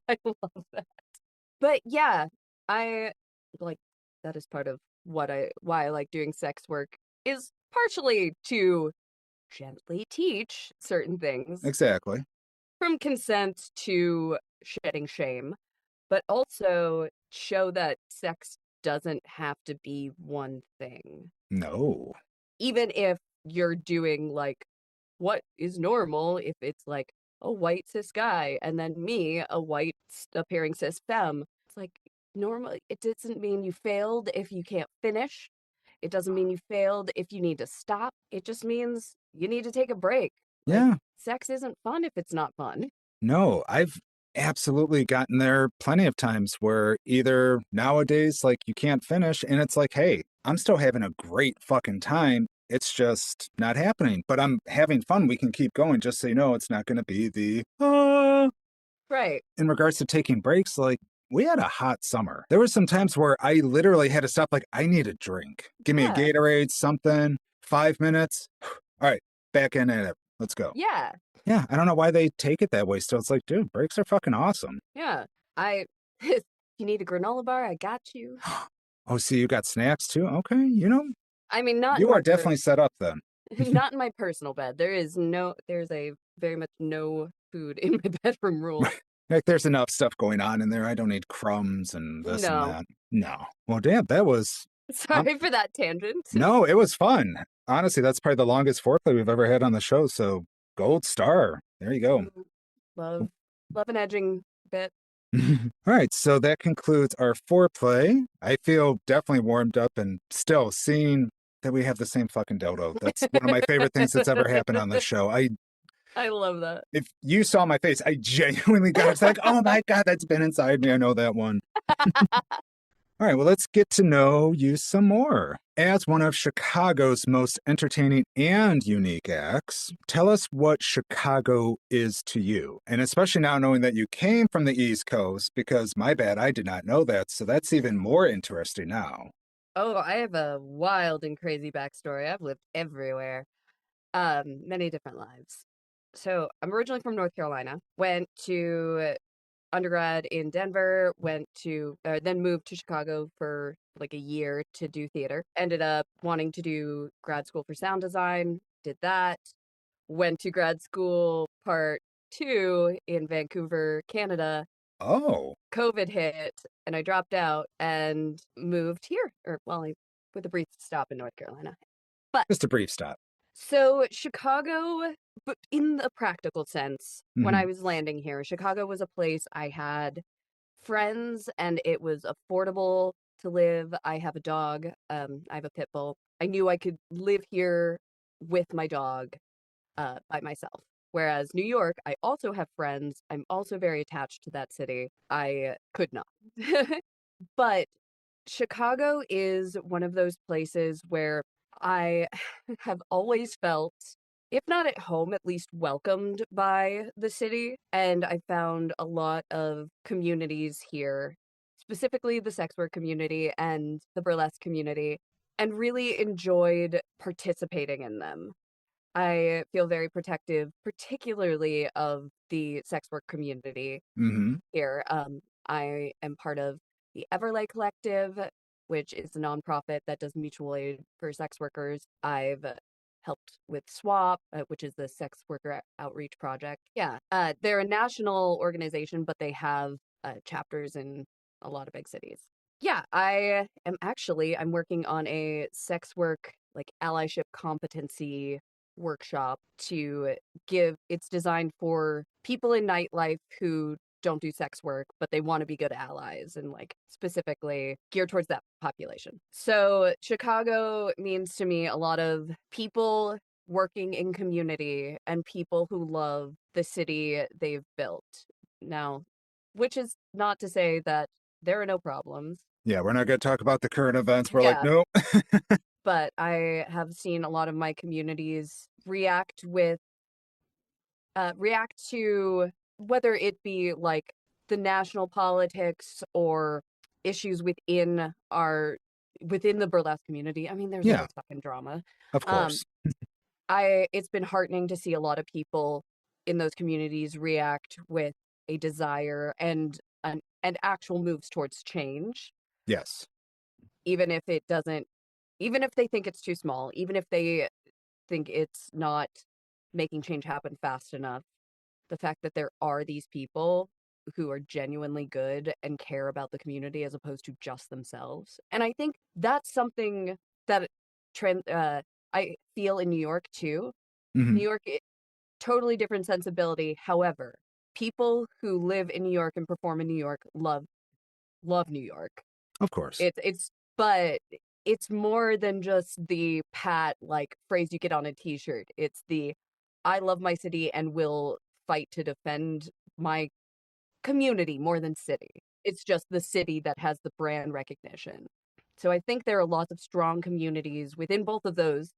[SPEAKER 4] I love that. But yeah, I like that is part of why I like doing sex work is partially to gently teach certain things
[SPEAKER 3] Exactly.
[SPEAKER 4] from consent to shedding shame, but also show that sex doesn't have to be one thing.
[SPEAKER 3] No.
[SPEAKER 4] Even if you're doing like what is normal, if it's like a white cis guy and then me, a white appearing cis femme, it's like normal. It doesn't mean you failed if you can't finish. It doesn't mean you failed if you need to stop. It just means you need to take a break. Like,
[SPEAKER 3] Yeah.
[SPEAKER 4] sex isn't fun if it's not fun.
[SPEAKER 3] No, I've absolutely gotten there plenty of times where either nowadays, like, you can't finish, and it's like, hey, I'm still having a great fucking time. It's just not happening, but I'm having fun. We can keep going. Just so you know, it's not going to be
[SPEAKER 4] Right.
[SPEAKER 3] in regards to taking breaks. Like, we had a hot summer. There were some times where I literally had to stop, like, I need a drink. Give me a
[SPEAKER 4] Yeah.
[SPEAKER 3] Gatorade, something, 5 minutes. All right, back in it. Let's go.
[SPEAKER 4] Yeah.
[SPEAKER 3] Yeah, I don't know why they take it that way. So it's like, dude, breaks are fucking awesome.
[SPEAKER 4] Yeah. If you need a granola bar, I got you.
[SPEAKER 3] Oh, see, you got snacks too? Okay,
[SPEAKER 4] I mean, not
[SPEAKER 3] you
[SPEAKER 4] in my
[SPEAKER 3] are definitely set up then.
[SPEAKER 4] not in my personal bed. There's a very much no food in my bedroom rule.
[SPEAKER 3] Like, there's enough stuff going on in there. I don't need crumbs and this and
[SPEAKER 4] No.
[SPEAKER 3] that. No. Well, damn, that was.
[SPEAKER 4] Sorry for that tangent.
[SPEAKER 3] No, it was fun. Honestly, that's probably the longest foreplay we've ever had on the show. So, gold star. There you go.
[SPEAKER 4] Love an edging bit.
[SPEAKER 3] All right, so that concludes our foreplay. I feel definitely warmed up and still seeing that we have the same fucking dildo. That's one of my favorite things that's ever happened on this show.
[SPEAKER 4] I love that.
[SPEAKER 3] If you saw my face, I genuinely got it's like, oh my God, that's been inside me. I know that one. All right, well, let's get to know you some more. As one of Chicago's most entertaining and unique acts, tell us what Chicago is to you. And especially now knowing that you came from the East Coast, because my bad, I did not know that. So that's even more interesting now.
[SPEAKER 4] Oh, I have a wild and crazy backstory. I've lived everywhere, many different lives. So I'm originally from North Carolina, went to undergrad in Denver, then moved to Chicago for like a year to do theater. Ended up wanting to do grad school for sound design, did that. Went to grad school part two in Vancouver, Canada.
[SPEAKER 3] Oh,
[SPEAKER 4] COVID hit and I dropped out and moved here, with a brief stop in North Carolina. But
[SPEAKER 3] just a brief stop.
[SPEAKER 4] so Chicago, but in the practical sense, when
[SPEAKER 3] Mhm.
[SPEAKER 4] I was landing here, Chicago was a place I had friends and it was affordable to live. I have a dog. I have a pit bull. I knew I could live here with my dog by myself. Whereas New York, I also have friends. I'm also very attached to that city. I could not. But Chicago is one of those places where I have always felt, if not at home, at least welcomed by the city. And I found a lot of communities here, specifically the sex work community and the burlesque community, and really enjoyed participating in them. I feel very protective, particularly of the sex work community
[SPEAKER 3] Mm-hmm.
[SPEAKER 4] here. I am part of the Everlay Collective, which is a nonprofit that does mutual aid for sex workers. I've helped with SWAP, which is the Sex Worker Outreach Project. Yeah, they're a national organization, but they have chapters in a lot of big cities. Yeah, I'm working on a sex work like allyship competency workshop to it's designed for people in nightlife who don't do sex work, but they want to be good allies and like specifically geared towards that population. So Chicago means to me a lot of people working in community and people who love the city they've built. Now, which is not to say that there are no problems.
[SPEAKER 3] Yeah, we're not going to talk about the current events. We're like,
[SPEAKER 4] Yeah,
[SPEAKER 3] nope.
[SPEAKER 4] but I have seen a lot of my communities react to whether it be like the national politics or issues within the burlesque community. I mean, there's
[SPEAKER 3] Yeah,
[SPEAKER 4] always fucking drama.
[SPEAKER 3] of
[SPEAKER 4] Um,
[SPEAKER 3] course.
[SPEAKER 4] it's been heartening to see a lot of people in those communities react with a desire and actual moves towards change,
[SPEAKER 3] Yes.
[SPEAKER 4] even if it doesn't, even if they think it's too small, even if they think it's not making change happen fast enough. The fact that there are these people who are genuinely good and care about the community as opposed to just themselves. And I think that's something that I feel in New York too.
[SPEAKER 3] Hmm.
[SPEAKER 4] New York, totally different sensibility. However, people who live in New York and perform in New York love New York.
[SPEAKER 3] Of course.
[SPEAKER 4] But it's more than just the pat like phrase you get on a t-shirt. It's the I love my city and will fight to defend my community more than city. It's just the city that has the brand recognition. So I think there are lots of strong communities within both of those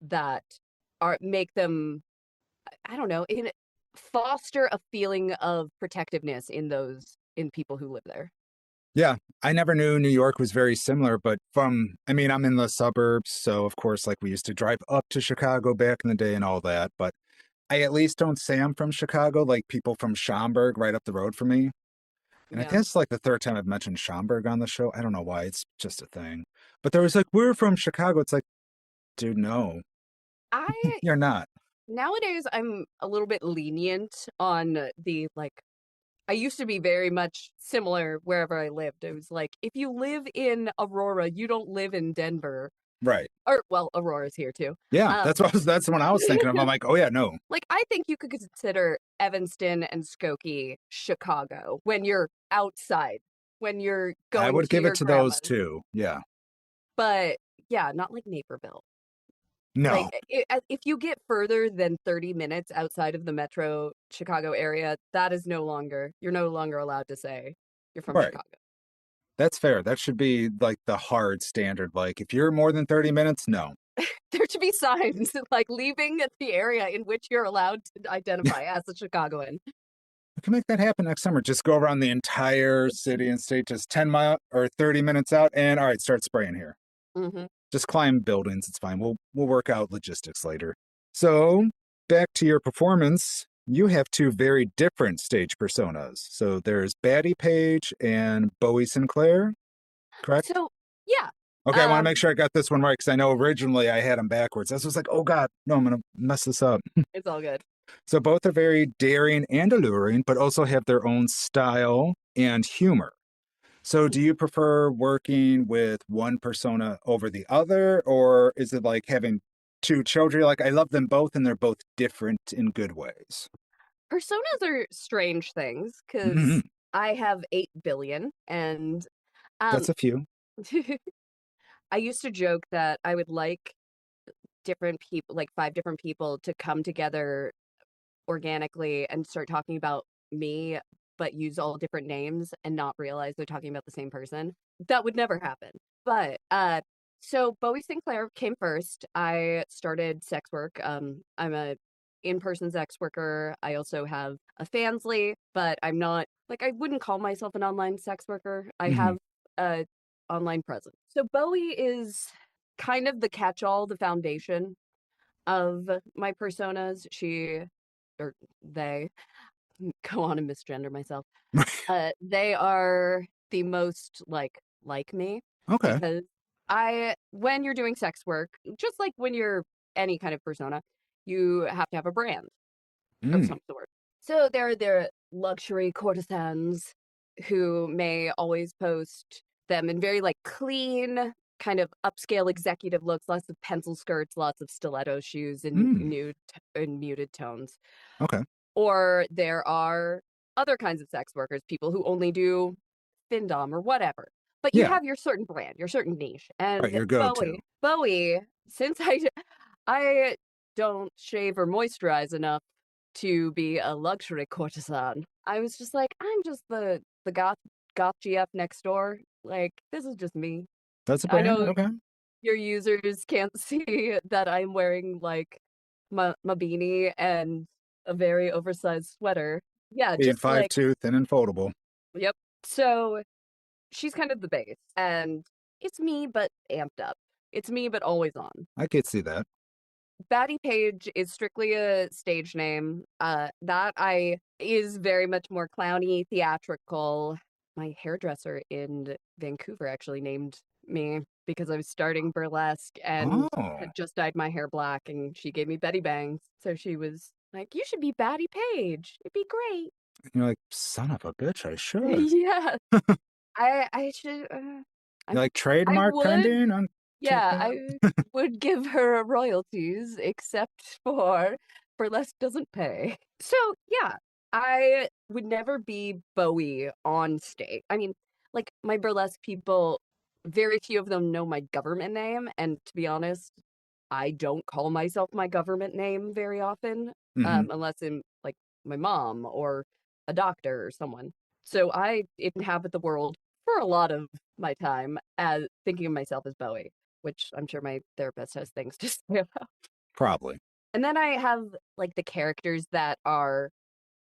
[SPEAKER 4] that are make them, I don't know, foster a feeling of protectiveness in people who live there.
[SPEAKER 3] Yeah, I never knew New York was very similar, but I mean, I'm in the suburbs, so of course, like we used to drive up to Chicago back in the day and all that, but I at least don't say I'm from Chicago, like people from Schaumburg right up the road from me. And I
[SPEAKER 4] Yeah.
[SPEAKER 3] think it's like the third time I've mentioned Schaumburg on the show. I don't know why, it's just a thing. But there was like, we're from Chicago. It's like, dude, no,
[SPEAKER 4] I
[SPEAKER 3] you're not.
[SPEAKER 4] Nowadays I'm a little bit lenient on the like I used to be very much similar wherever I lived. It was like if you live in Aurora, you don't live in Denver.
[SPEAKER 3] Right.
[SPEAKER 4] Or well, Aurora's here too.
[SPEAKER 3] Yeah,
[SPEAKER 4] Um
[SPEAKER 3] that's the one I was thinking of. I'm like, oh yeah, no.
[SPEAKER 4] like I think you could consider Evanston and Skokie Chicago when you're outside, when you're
[SPEAKER 3] I
[SPEAKER 4] going
[SPEAKER 3] would
[SPEAKER 4] to
[SPEAKER 3] give it
[SPEAKER 4] your
[SPEAKER 3] to those
[SPEAKER 4] grandma's.
[SPEAKER 3] two. Yeah.
[SPEAKER 4] But Yeah, not like Naperville.
[SPEAKER 3] No.
[SPEAKER 4] Like, if you get further than 30 minutes outside of the metro Chicago area, you're no longer allowed to say you're from
[SPEAKER 3] Right.
[SPEAKER 4] Chicago.
[SPEAKER 3] That's fair. That should be like the hard standard. Like if you're more than 30 minutes, no.
[SPEAKER 4] There should be signs like leaving the area in which you're allowed to identify as a Chicagoan.
[SPEAKER 3] We can make that happen next summer. Just go around the entire city and state, just 10 mile or 30 minutes out, and all right, start spraying here.
[SPEAKER 4] Mm-hmm.
[SPEAKER 3] Just climb buildings. It's fine. We'll work out logistics later. So back to your performance. You have two very different stage personas. So there's Batty Page and Bowie Sinclair, correct?
[SPEAKER 4] So, yeah.
[SPEAKER 3] Okay, I want to make sure I got this one right because I know originally I had them backwards. I was like, oh God, no, I'm going to mess this up.
[SPEAKER 4] It's all good.
[SPEAKER 3] So both are very daring and alluring, but also have their own style and humor. So do you prefer working with one persona over the other, or is it like having two children? Like, I love them both and they're both different in good ways.
[SPEAKER 4] Personas are strange things
[SPEAKER 3] Mhm.
[SPEAKER 4] because I have 8 billion, and um,
[SPEAKER 3] That's a few.
[SPEAKER 4] I used to joke that I would like different people, like 5 different people, to come together organically and start talking about me, but use all different names and not realize they're talking about the same person. That would never happen. But so Bowie Sinclair came first. I started sex work. I'm a in-person sex worker. I also have a Fansly, but I'm not like, I wouldn't call myself an online sex worker. I
[SPEAKER 3] Mhm.
[SPEAKER 4] have a online presence. So Bowie is kind of the catch-all, the foundation of my personas. She or they go on and misgender myself. They are the most like me
[SPEAKER 3] Okay.
[SPEAKER 4] because when you're doing sex work, just like when you're any kind of persona, you have to have a brand of
[SPEAKER 3] Mm.
[SPEAKER 4] some sort. So there are the luxury courtesans who may always post them in very like clean, kind of upscale executive looks, lots of pencil skirts, lots of stiletto shoes, and
[SPEAKER 3] Mm.
[SPEAKER 4] muted tones.
[SPEAKER 3] Okay.
[SPEAKER 4] Or there are other kinds of sex workers, people who only do findom or whatever. But you
[SPEAKER 3] Yeah.
[SPEAKER 4] have your certain brand, your certain niche.
[SPEAKER 3] Right.
[SPEAKER 4] And
[SPEAKER 3] Your go-to.
[SPEAKER 4] Bowie, since I don't shave or moisturize enough to be a luxury courtesan, I was just like, I'm just the goth GF next door. Like, this is just me.
[SPEAKER 3] That's a
[SPEAKER 4] I
[SPEAKER 3] brand.
[SPEAKER 4] know
[SPEAKER 3] Okay.
[SPEAKER 4] your users can't see that I'm wearing like my beanie and a very oversized sweater. Yeah,
[SPEAKER 3] Being
[SPEAKER 4] just like,
[SPEAKER 3] 5'2", thin and foldable.
[SPEAKER 4] yep. So she's kind of the base, and it's me but amped up. It's me but always on.
[SPEAKER 3] I could see that.
[SPEAKER 4] Batty Page is strictly a stage name. That I is very much more clowny, theatrical. My hairdresser in Vancouver actually named me because I was starting burlesque and
[SPEAKER 3] Oh.
[SPEAKER 4] had just dyed my hair black, and she gave me Betty Bangs. So she was like, "You should be Batty Page. It'd be great."
[SPEAKER 3] And you're like, son of a bitch, I should.
[SPEAKER 4] Yeah, I should.
[SPEAKER 3] You're like,
[SPEAKER 4] I
[SPEAKER 3] trademark
[SPEAKER 4] would.
[SPEAKER 3] pending on
[SPEAKER 4] Yeah,
[SPEAKER 3] TikTok?
[SPEAKER 4] I would give her royalties, except for burlesque doesn't pay. So, yeah, I would never be Bowie on stage. I mean, like, my burlesque people, very few of them know my government name, and to be honest, I don't call myself my government name very often,
[SPEAKER 3] Hmm.
[SPEAKER 4] unless in, like, my mom or a doctor or someone. So I inhabit the world for a lot of my time as thinking of myself as Bowie, which I'm sure my therapist has things to say about.
[SPEAKER 3] Probably.
[SPEAKER 4] And then I have like the characters that are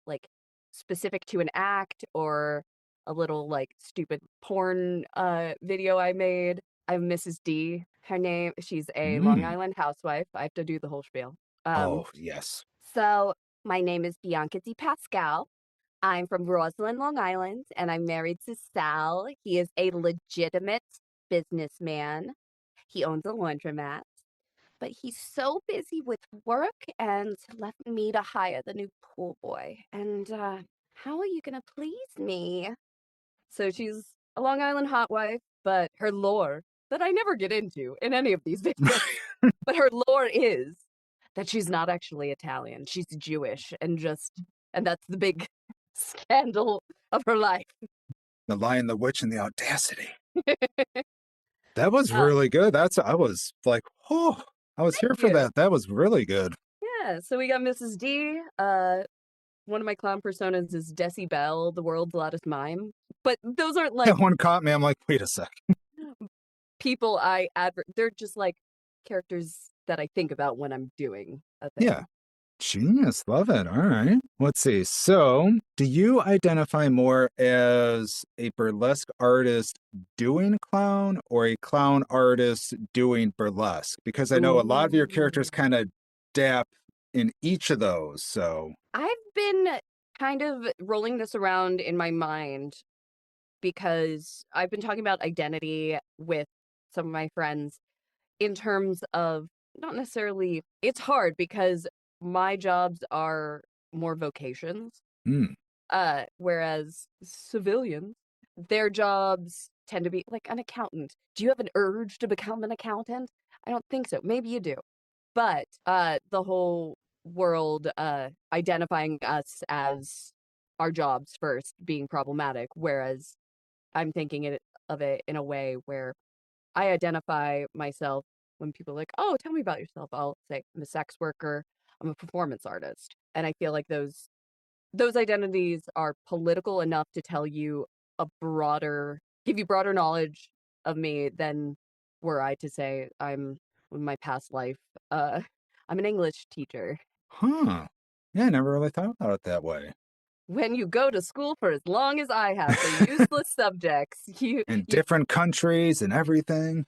[SPEAKER 4] like specific to an act or a little like stupid porn video I made. I have Mrs. D. Her name, she's a Long
[SPEAKER 3] Mm.
[SPEAKER 4] Island housewife. I have to do the whole spiel. Um,
[SPEAKER 3] Oh, yes.
[SPEAKER 4] so my name is Bianca Di Pascal. I'm from Roslyn, Long Island, and I'm married to Sal. He is a legitimate businessman. He owns a laundromat, but he's so busy with work and left me to hire the new pool boy. And how are you gonna please me? So she's a Long Island hot wife, but her lore that I never get into in any of these videos, but her lore is that she's not actually Italian. She's Jewish and that's the big scandal of her life.
[SPEAKER 3] The Lion, the Witch, and the Audacity. That was
[SPEAKER 4] Uh,
[SPEAKER 3] really good. I was like, oh, I was here for
[SPEAKER 4] yeah.
[SPEAKER 3] that. That was really good.
[SPEAKER 4] Yeah, so we got Mrs. D. One of my clown personas is Desi Bell, the world's loudest mime. But those aren't like
[SPEAKER 3] That one caught me. I'm like, wait a sec.
[SPEAKER 4] people they're just like characters that I think about when I'm doing a
[SPEAKER 3] Yeah.
[SPEAKER 4] thing.
[SPEAKER 3] Genius. Love it. All right. Let's see. So, do you identify more as a burlesque artist doing clown or a clown artist doing burlesque? Because I know a lot of your characters
[SPEAKER 4] Ooh.
[SPEAKER 3] kind of dap in each of those. So,
[SPEAKER 4] I've been kind of rolling this around in my mind because I've been talking about identity with some of my friends in terms of not necessarily, it's hard because my jobs are more vocations,
[SPEAKER 3] mm,
[SPEAKER 4] whereas civilians, their jobs tend to be like an accountant. Do you have an urge to become an accountant? I don't think so. Maybe you do. But the whole world identifying us as our jobs first being problematic, whereas I'm thinking of it in a way where I identify myself when people are like, "Oh, tell me about yourself." I'll say, "I'm a sex worker. I'm a performance artist." And I feel like those identities are political enough to tell you give you broader knowledge of me than were I to say I'm in my past life. Uh, I'm an English teacher.
[SPEAKER 3] huh. Yeah, I never really thought about it that way.
[SPEAKER 4] When you go to school for as long as I have for useless subjects,
[SPEAKER 3] In
[SPEAKER 4] you
[SPEAKER 3] different countries and everything.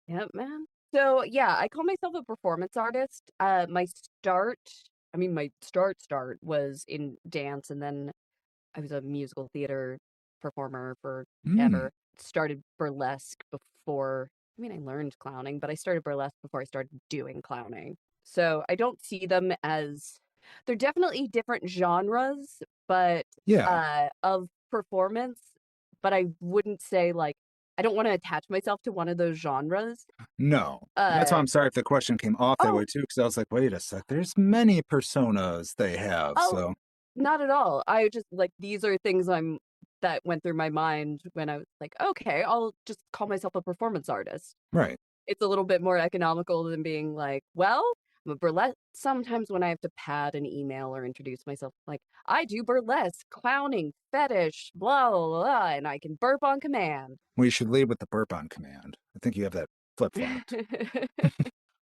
[SPEAKER 4] Yep, man. So yeah, I call myself a performance artist. My start was in dance, and then I was a musical theater performer
[SPEAKER 3] Mm,
[SPEAKER 4] forever. Started burlesque before. I learned clowning, but I started burlesque before I started doing clowning. So I don't see them as they're definitely different genres, but
[SPEAKER 3] yeah.
[SPEAKER 4] of performance. But I wouldn't say like I don't want to attach myself to one of those genres.
[SPEAKER 3] No. That's why
[SPEAKER 4] Uh
[SPEAKER 3] I'm sorry if the question came off that
[SPEAKER 4] oh
[SPEAKER 3] way too, because I was like, wait a sec, there's many personas they have.
[SPEAKER 4] oh
[SPEAKER 3] So,
[SPEAKER 4] not at all. I just like these are things that went through my mind when I was like, okay, I'll just call myself a performance artist.
[SPEAKER 3] right.
[SPEAKER 4] It's a little bit more economical than being like, well, I'm a burlesque. Sometimes when I have to pad an email or introduce myself, like, I do burlesque, clowning, fetish, blah, blah, blah, and I can burp on command.
[SPEAKER 3] We should lead with the burp on command. I think you have that flip flopped.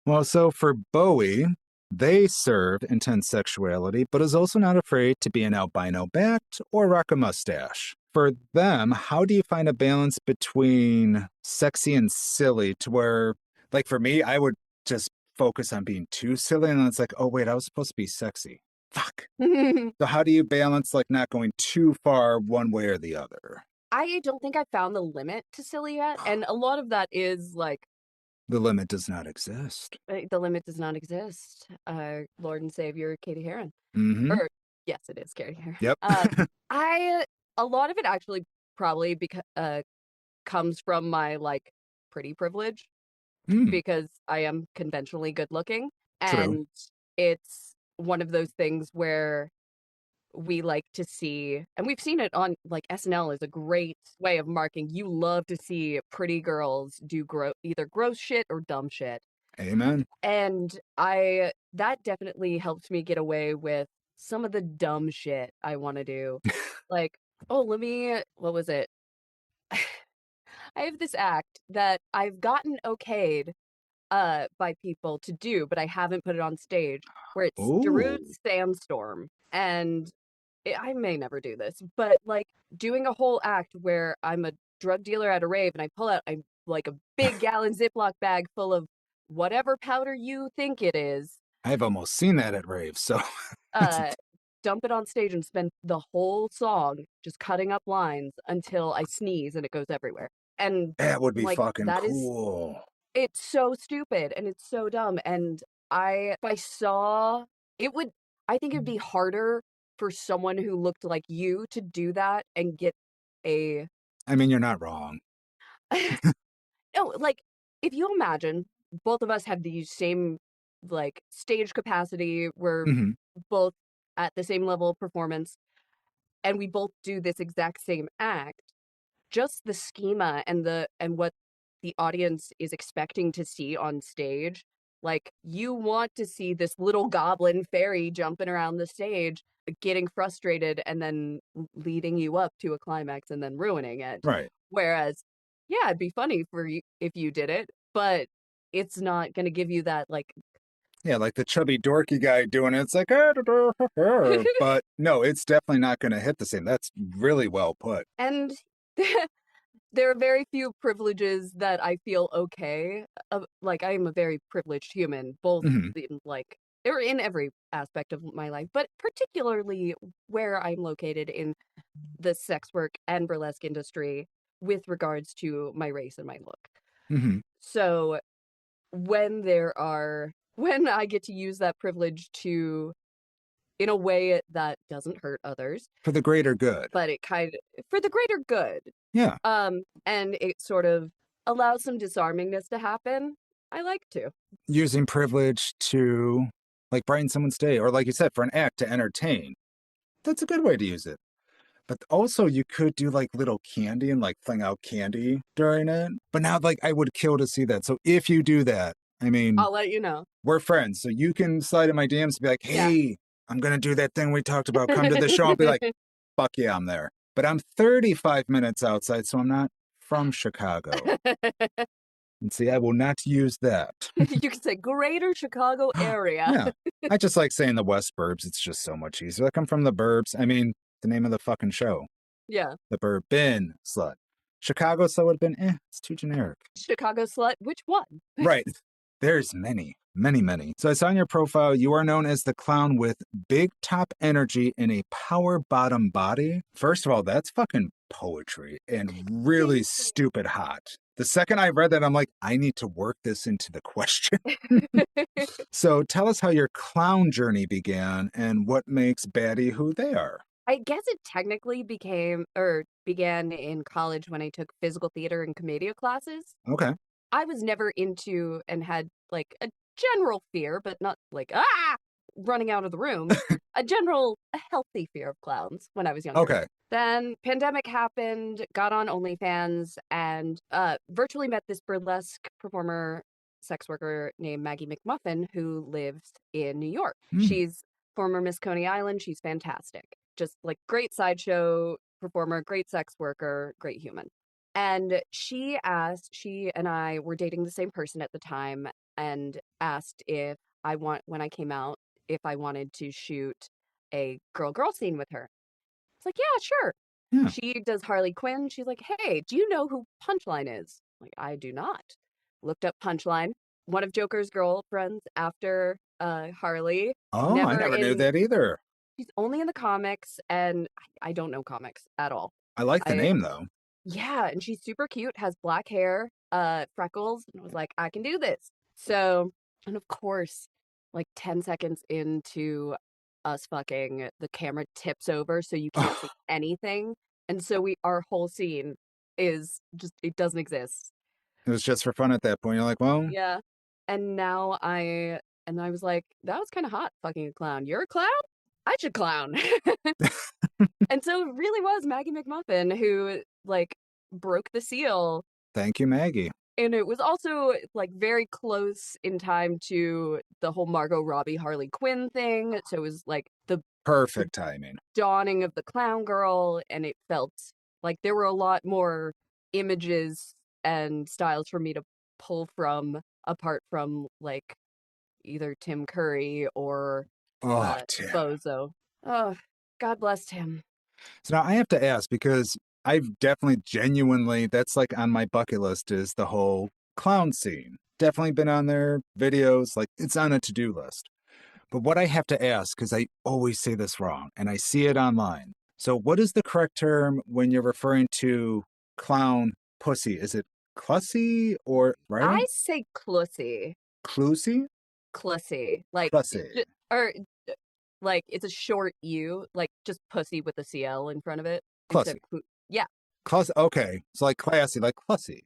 [SPEAKER 3] Well, so for Bowie, they serve intense sexuality, but is also not afraid to be an albino bat or rock a mustache. For them, how do you find a balance between sexy and silly to where, like for me, I would just focus on being too silly and then it's like, oh, wait, I was supposed to be sexy. Fuck. So how do you balance like not going too far one way or the other?
[SPEAKER 4] I don't think I found the limit to silly yet. And a lot of that is like,
[SPEAKER 3] The limit does not exist.
[SPEAKER 4] the limit does not exist. Lord and Savior Katie Heron.
[SPEAKER 3] Mm-hmm.
[SPEAKER 4] Or yes, it is Katie Heron.
[SPEAKER 3] Yep.
[SPEAKER 4] I a lot of it actually probably comes from my like pretty privilege
[SPEAKER 3] Mm,
[SPEAKER 4] because I am conventionally good looking,
[SPEAKER 3] true.
[SPEAKER 4] and it's one of those things where we like to see, and we've seen it on like SNL is a great way of marking. You love to see pretty girls do either gross shit or dumb shit.
[SPEAKER 3] Amen.
[SPEAKER 4] And I that definitely helped me get away with some of the dumb shit I want to do. Like, oh, what was it? I have this act that I've gotten okayed by people to do, but I haven't put it on stage where it's
[SPEAKER 3] Oh,
[SPEAKER 4] Darude's Sandstorm. And I may never do this, but like doing a whole act where I'm a drug dealer at a rave and I pull out like a big gallon Ziploc bag full of whatever powder you think it is,
[SPEAKER 3] I've almost seen that at raves, so it's,
[SPEAKER 4] uh, dump it on stage and spend the whole song just cutting up lines until I sneeze and it goes everywhere. And
[SPEAKER 3] that would be
[SPEAKER 4] like
[SPEAKER 3] fucking
[SPEAKER 4] that is
[SPEAKER 3] cool.
[SPEAKER 4] it's so stupid and it's so dumb. And if I saw it would, I think it'd be harder for someone who looked like you to do that and get a,
[SPEAKER 3] I mean, you're not wrong.
[SPEAKER 4] no, like if you imagine both of us have the same like stage capacity, we're
[SPEAKER 3] Hmm.
[SPEAKER 4] both at the same level of performance, and we both do this exact same act, just the schema and what the audience is expecting to see on stage. Like, you want to see this little goblin fairy jumping around the stage, getting frustrated, and then leading you up to a climax and then ruining it.
[SPEAKER 3] Right.
[SPEAKER 4] Whereas, yeah, it'd be funny for you if you did it, but it's not going to give you that, like,
[SPEAKER 3] Yeah, like the chubby dorky guy doing it. It's like, but no, it's definitely not going to hit the same. That's really well put.
[SPEAKER 4] and there are very few privileges that I feel okay. Like, I am a very privileged human, both
[SPEAKER 3] Mhm.
[SPEAKER 4] in, like, or in every aspect of my life, but particularly where I'm located in the sex work and burlesque industry with regards to my race and my look.
[SPEAKER 3] Mhm.
[SPEAKER 4] So when I get to use that privilege to in a way that doesn't hurt others,
[SPEAKER 3] For the greater good.
[SPEAKER 4] but it kind of for the greater good.
[SPEAKER 3] Yeah.
[SPEAKER 4] And it sort of allows some disarmingness to happen. I like to.
[SPEAKER 3] Using privilege to like brighten someone's day, or like you said, for an act to entertain. That's a good way to use it. But also you could do like little candy and like fling out candy during it. But now like I would kill to see that. So if you do that, I mean,
[SPEAKER 4] I'll let you know.
[SPEAKER 3] we're friends. So you can slide in my DMs and be like,
[SPEAKER 4] Yeah.
[SPEAKER 3] hey, I'm gonna do that thing we talked about. Come to the show. I'll be like, fuck yeah, I'm there. But I'm 35 minutes outside, so I'm not from Chicago. And see, I will not use that.
[SPEAKER 4] You can say greater Chicago area.
[SPEAKER 3] Yeah. I just like saying the West Burbs. It's just so much easier. Like I'm from the Burbs. I mean, the name of the fucking show.
[SPEAKER 4] Yeah.
[SPEAKER 3] The Bourbon Slut. Chicago Slut would have been, it's too generic.
[SPEAKER 4] Chicago slut, which one?
[SPEAKER 3] Right. There's many, many, many. So I saw on your profile, you are known as the clown with big top energy in a power bottom body. First of all, that's fucking poetry and really stupid hot. The second I read that, I'm like, I need to work this into the question. So tell us how your clown journey began and what makes Baddie who they are.
[SPEAKER 4] I guess it technically began in college when I took physical theater and commedia classes.
[SPEAKER 3] Okay.
[SPEAKER 4] I was never into and had like a general fear, but not like running out of the room. A healthy fear of clowns when I was younger.
[SPEAKER 3] Okay.
[SPEAKER 4] Then pandemic happened, got on OnlyFans, and virtually met this burlesque performer, sex worker named Maggie McMuffin, who lives in New York.
[SPEAKER 3] Mm.
[SPEAKER 4] She's former Miss Coney Island. She's fantastic. Just like great sideshow performer, great sex worker, great human. And she and I were dating the same person at the time, and asked when I came out, if I wanted to shoot a girl-girl scene with her. It's like, yeah, sure.
[SPEAKER 3] Yeah.
[SPEAKER 4] She does Harley Quinn. She's like, hey, do you know who Punchline is? I'm like, I do not. Looked up Punchline, one of Joker's girlfriends after Harley.
[SPEAKER 3] Oh, I never knew that either.
[SPEAKER 4] She's only in the comics, and I don't know comics at all.
[SPEAKER 3] I like the name though.
[SPEAKER 4] Yeah, and she's super cute, has black hair, freckles, and I was like, I can do this. So, and of course, like 10 seconds into us fucking, the camera tips over so you can't see anything. And so our whole scene is just, it doesn't exist.
[SPEAKER 3] It was just for fun at that point. You're like, well,
[SPEAKER 4] Yeah. And now I was like, that was kind of hot, fucking a clown. You're a clown? I should clown. And so it really was Maggie McMuffin who like broke the seal.
[SPEAKER 3] Thank you, Maggie.
[SPEAKER 4] And it was also like very close in time to the whole Margot Robbie Harley Quinn thing. So it was like the
[SPEAKER 3] perfect timing.
[SPEAKER 4] Dawning of the clown girl, and it felt like there were a lot more images and styles for me to pull from, apart from like either Tim Curry or
[SPEAKER 3] Tim.
[SPEAKER 4] Bozo. Oh, God bless Tim.
[SPEAKER 3] So now I have to ask, because I've definitely genuinely, that's like on my bucket list, is the whole clown scene. Definitely been on their videos, like it's on a to-do list. But what I have to ask, because I always say this wrong and I see it online. So what is the correct term when you're referring to clown pussy? Is it clussy or right?
[SPEAKER 4] I say clussy.
[SPEAKER 3] Clusy?
[SPEAKER 4] Clussy. Like,
[SPEAKER 3] Clussy.
[SPEAKER 4] Or like it's a short U, like just pussy with a CL in front of it.
[SPEAKER 3] Clussy.
[SPEAKER 4] Yeah.
[SPEAKER 3] Clussy. Okay. So like classy, like clussy.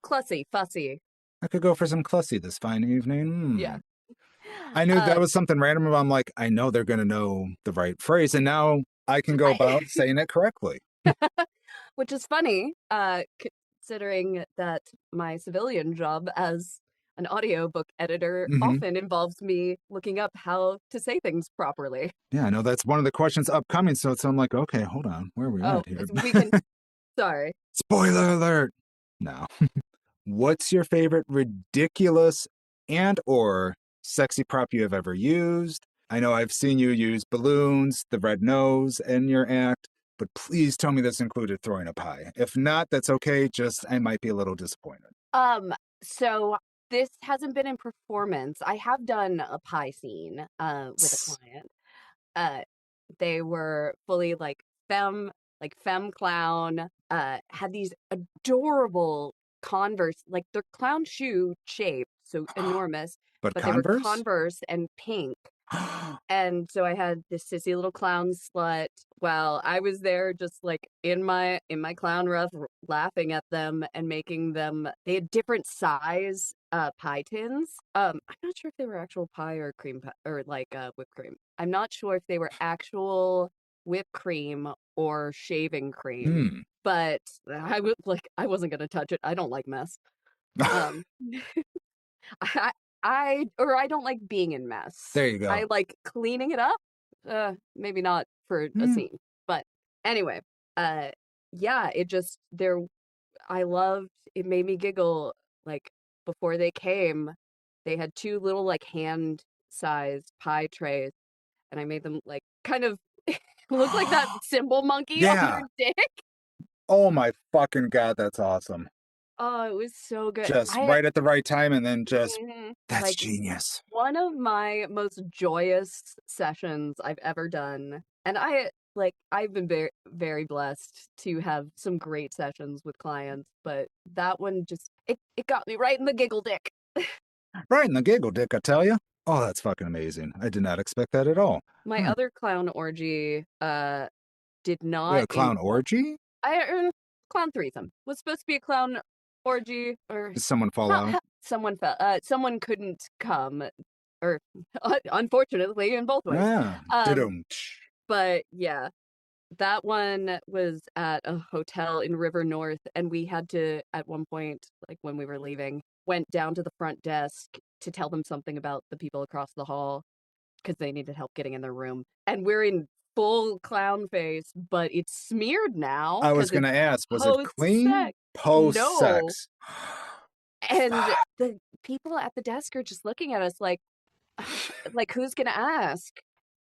[SPEAKER 4] Clussy, fussy.
[SPEAKER 3] I could go for some clussy this fine evening.
[SPEAKER 4] Yeah.
[SPEAKER 3] I knew that was something random. I'm like, I know they're going to know the right phrase. And now I can go about saying it correctly.
[SPEAKER 4] Which is funny. considering that my civilian job as an audiobook editor
[SPEAKER 3] Mhm.
[SPEAKER 4] often involves me looking up how to say things properly.
[SPEAKER 3] Yeah, I know that's one of the questions upcoming, so I'm like, okay, hold on, where are we
[SPEAKER 4] Oh,
[SPEAKER 3] at here?
[SPEAKER 4] we can. Sorry.
[SPEAKER 3] Spoiler alert! No. What's your favorite ridiculous and or sexy prop you have ever used? I know I've seen you use balloons, the red nose in your act, but please tell me this included throwing a pie. If not, that's okay, just I might be a little disappointed.
[SPEAKER 4] Um, so this hasn't been in performance. I have done a pie scene with a client. Uh they were fully femme clown, had these adorable Converse, like they're clown shoe shaped, so enormous,
[SPEAKER 3] But
[SPEAKER 4] but they were
[SPEAKER 3] Converse?
[SPEAKER 4] Converse and pink. And so I had this sissy little clown slut while I was there just like in my clown rough laughing at them and making them. They had different size pie tins. I'm not sure if they were actual pie or cream pie or like whipped cream. I'm not sure if they were actual whipped cream or shaving cream.
[SPEAKER 3] Hmm.
[SPEAKER 4] But I wasn't gonna touch it. I don't like mess. Um I I don't like being in mess.
[SPEAKER 3] There you go.
[SPEAKER 4] I like cleaning it up. Maybe not for a
[SPEAKER 3] Hmm.
[SPEAKER 4] scene. But anyway, uh yeah, it just there I loved it made me giggle like before they came, they had two little like hand-sized pie trays and I made them like kind of look like that symbol monkey on their
[SPEAKER 3] Yeah.
[SPEAKER 4] dick.
[SPEAKER 3] Oh my fucking God, that's awesome.
[SPEAKER 4] Oh, it was so good.
[SPEAKER 3] Just right at the right time and then just,
[SPEAKER 4] Mhm.
[SPEAKER 3] that's
[SPEAKER 4] Like
[SPEAKER 3] genius.
[SPEAKER 4] one of my most joyous sessions I've ever done. And I've been very very blessed to have some great sessions with clients, but that one just it got me right in the giggle dick.
[SPEAKER 3] Right in the giggle, Dick, I tell you. Oh, that's fucking amazing. I did not expect that at all.
[SPEAKER 4] My
[SPEAKER 3] Huh.
[SPEAKER 4] other clown orgy did
[SPEAKER 3] Wait,
[SPEAKER 4] not
[SPEAKER 3] a clown
[SPEAKER 4] involve
[SPEAKER 3] orgy?
[SPEAKER 4] clown threesome. Was supposed to be a clown orgy or
[SPEAKER 3] Did someone fall
[SPEAKER 4] not
[SPEAKER 3] out?
[SPEAKER 4] someone couldn't come or unfortunately in both ways.
[SPEAKER 3] Ah,
[SPEAKER 4] Um
[SPEAKER 3] didum.
[SPEAKER 4] but yeah, that one was at a hotel in River North, and we had to, at one point, like when we were leaving, went down to the front desk to tell them something about the people across the hall because they needed help getting in their room. And we're in full clown face, but it's smeared now
[SPEAKER 3] I was
[SPEAKER 4] because
[SPEAKER 3] gonna
[SPEAKER 4] it's
[SPEAKER 3] ask, was it clean?
[SPEAKER 4] post-sex.
[SPEAKER 3] Post
[SPEAKER 4] No.
[SPEAKER 3] sex.
[SPEAKER 4] And the people at the desk are just looking at us like who's gonna ask?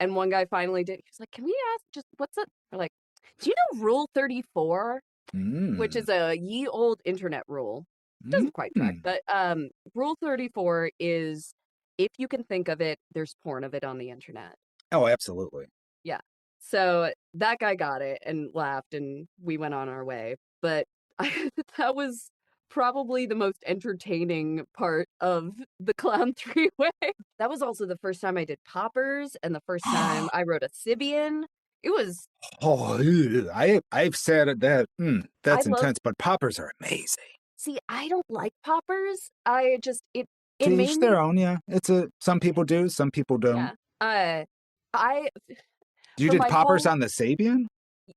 [SPEAKER 4] And one guy finally did. He was like, "Can we ask? Just what's it?" We're like, "Do you know Rule 34, which
[SPEAKER 3] Mm.
[SPEAKER 4] is a ye old internet rule? Doesn't quite track,
[SPEAKER 3] Mm.
[SPEAKER 4] but Rule 34 is if you can think of it, there's porn of it on the internet.
[SPEAKER 3] Oh, absolutely.
[SPEAKER 4] Yeah. So that guy got it and laughed, and we went on our way. But that was probably the most entertaining part of the clown three-way. That was also the first time I did poppers and the first time I wrote a Sibian. It was
[SPEAKER 3] Oh, I've said that.
[SPEAKER 4] I
[SPEAKER 3] That's
[SPEAKER 4] love
[SPEAKER 3] intense, but poppers are amazing.
[SPEAKER 4] see, I don't like poppers. I just it
[SPEAKER 3] To
[SPEAKER 4] made
[SPEAKER 3] each their
[SPEAKER 4] me
[SPEAKER 3] own, yeah. Some people do, some people don't.
[SPEAKER 4] yeah. I
[SPEAKER 3] You
[SPEAKER 4] for
[SPEAKER 3] did
[SPEAKER 4] my
[SPEAKER 3] poppers
[SPEAKER 4] whole
[SPEAKER 3] on the Sabian?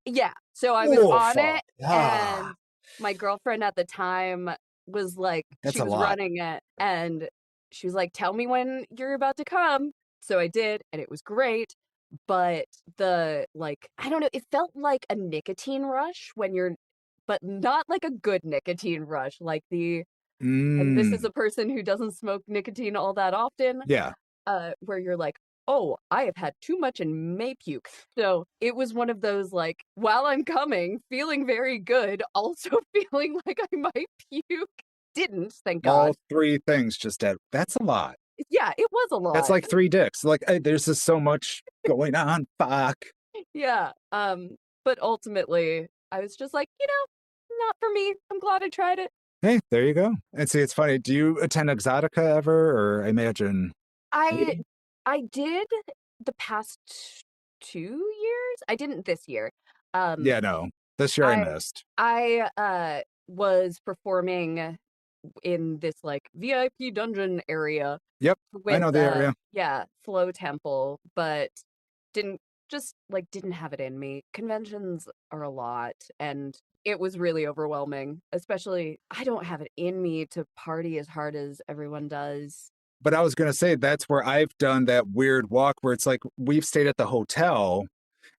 [SPEAKER 4] yeah, so I was
[SPEAKER 3] Oh,
[SPEAKER 4] on
[SPEAKER 3] fuck.
[SPEAKER 4] it,
[SPEAKER 3] Ah,
[SPEAKER 4] and my girlfriend at the time was like
[SPEAKER 3] that's
[SPEAKER 4] she
[SPEAKER 3] a
[SPEAKER 4] was
[SPEAKER 3] lot.
[SPEAKER 4] running it, and she was like, "Tell me when you're about to come." So I did, and it was great, but I don't know, it felt like a nicotine rush when you're but not like a good nicotine rush, like the and this is
[SPEAKER 3] Mm,
[SPEAKER 4] a person who doesn't smoke nicotine all that often,
[SPEAKER 3] yeah.
[SPEAKER 4] where you're like, "Oh, I have had too much and may puke." So it was one of those like, while I'm coming, feeling very good, also feeling like I might puke. Didn't, thank God.
[SPEAKER 3] All three things just at that's a lot.
[SPEAKER 4] Yeah, it was a
[SPEAKER 3] That's
[SPEAKER 4] lot.
[SPEAKER 3] like three dicks. Like, there's just so much going on. Fuck.
[SPEAKER 4] Yeah. But ultimately, I was just like, not for me. I'm glad I tried it.
[SPEAKER 3] Hey, there you go. And see, it's funny. Do you attend Exotica ever? Or I imagine.
[SPEAKER 4] I I did the past 2 years. I didn't this year. Um,
[SPEAKER 3] Yeah, no. This year I
[SPEAKER 4] I
[SPEAKER 3] missed.
[SPEAKER 4] I was performing in this like VIP dungeon area
[SPEAKER 3] Yep, I
[SPEAKER 4] with
[SPEAKER 3] know the area.
[SPEAKER 4] yeah, Flow Temple, but didn't just like didn't have it in me. Conventions are a lot, and it was really overwhelming. Especially, I don't have it in me to party as hard as everyone does.
[SPEAKER 3] But I was going to say that's where I've done that weird walk where it's like we've stayed at the hotel.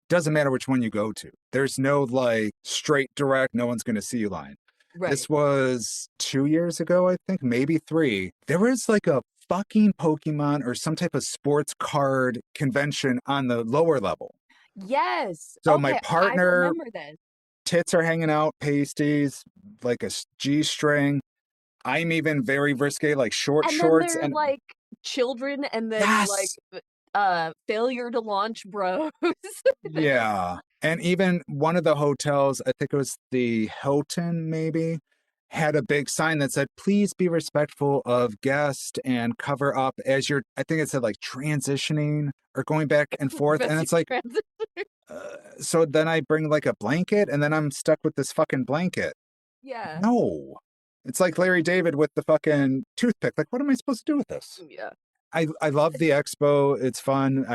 [SPEAKER 3] Doesn't matter which one you go to. There's no like straight direct, no one's going to see you line.
[SPEAKER 4] Right.
[SPEAKER 3] This was 2 years ago, I think, maybe three. There was like a fucking Pokemon or some type of sports card convention on the lower level.
[SPEAKER 4] Yes.
[SPEAKER 3] So my
[SPEAKER 4] Okay, I
[SPEAKER 3] partner,
[SPEAKER 4] remember this.
[SPEAKER 3] tits are hanging out, pasties, like a G string. I'm even very risque, like short
[SPEAKER 4] And then
[SPEAKER 3] shorts.
[SPEAKER 4] they're
[SPEAKER 3] And
[SPEAKER 4] like children and then like
[SPEAKER 3] yes,
[SPEAKER 4] failure to launch bros.
[SPEAKER 3] yeah. And even one of the hotels, I think it was the Hilton, maybe, had a big sign that said, please be respectful of guests and cover up as you're, I think it said like transitioning or going back and forth. And
[SPEAKER 4] Best
[SPEAKER 3] it's like,
[SPEAKER 4] transit.
[SPEAKER 3] so then I bring like a blanket and then I'm stuck with this fucking blanket.
[SPEAKER 4] Yeah.
[SPEAKER 3] No. It's like Larry David with the fucking toothpick. Like, what am I supposed to do with this?
[SPEAKER 4] Yeah.
[SPEAKER 3] I love the expo. It's fun.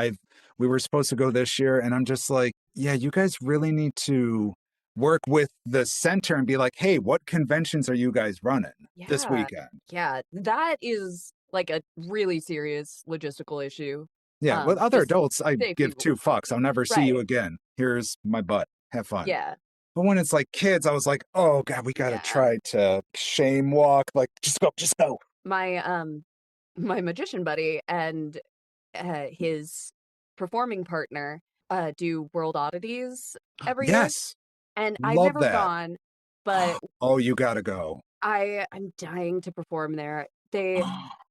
[SPEAKER 3] We were supposed to go this year, and I'm just like, yeah, you guys really need to work with the center and be like, hey, what conventions are you guys running this
[SPEAKER 4] Yeah.
[SPEAKER 3] weekend?
[SPEAKER 4] Yeah. That is like a really serious logistical issue.
[SPEAKER 3] Yeah, with other
[SPEAKER 4] Just
[SPEAKER 3] adults, I
[SPEAKER 4] safety
[SPEAKER 3] give two fucks. I'll never see you
[SPEAKER 4] right.
[SPEAKER 3] again. Here's my butt. Have fun.
[SPEAKER 4] Yeah.
[SPEAKER 3] But when it's like kids, I was like, oh god, we gotta
[SPEAKER 4] Yeah.
[SPEAKER 3] try to shame walk. Like, just go, just go.
[SPEAKER 4] My my magician buddy and his performing partner do World Oddities every year.
[SPEAKER 3] Yes,
[SPEAKER 4] And I've
[SPEAKER 3] love
[SPEAKER 4] never
[SPEAKER 3] that.
[SPEAKER 4] gone, but
[SPEAKER 3] Oh, you gotta go.
[SPEAKER 4] I'm dying to perform there. They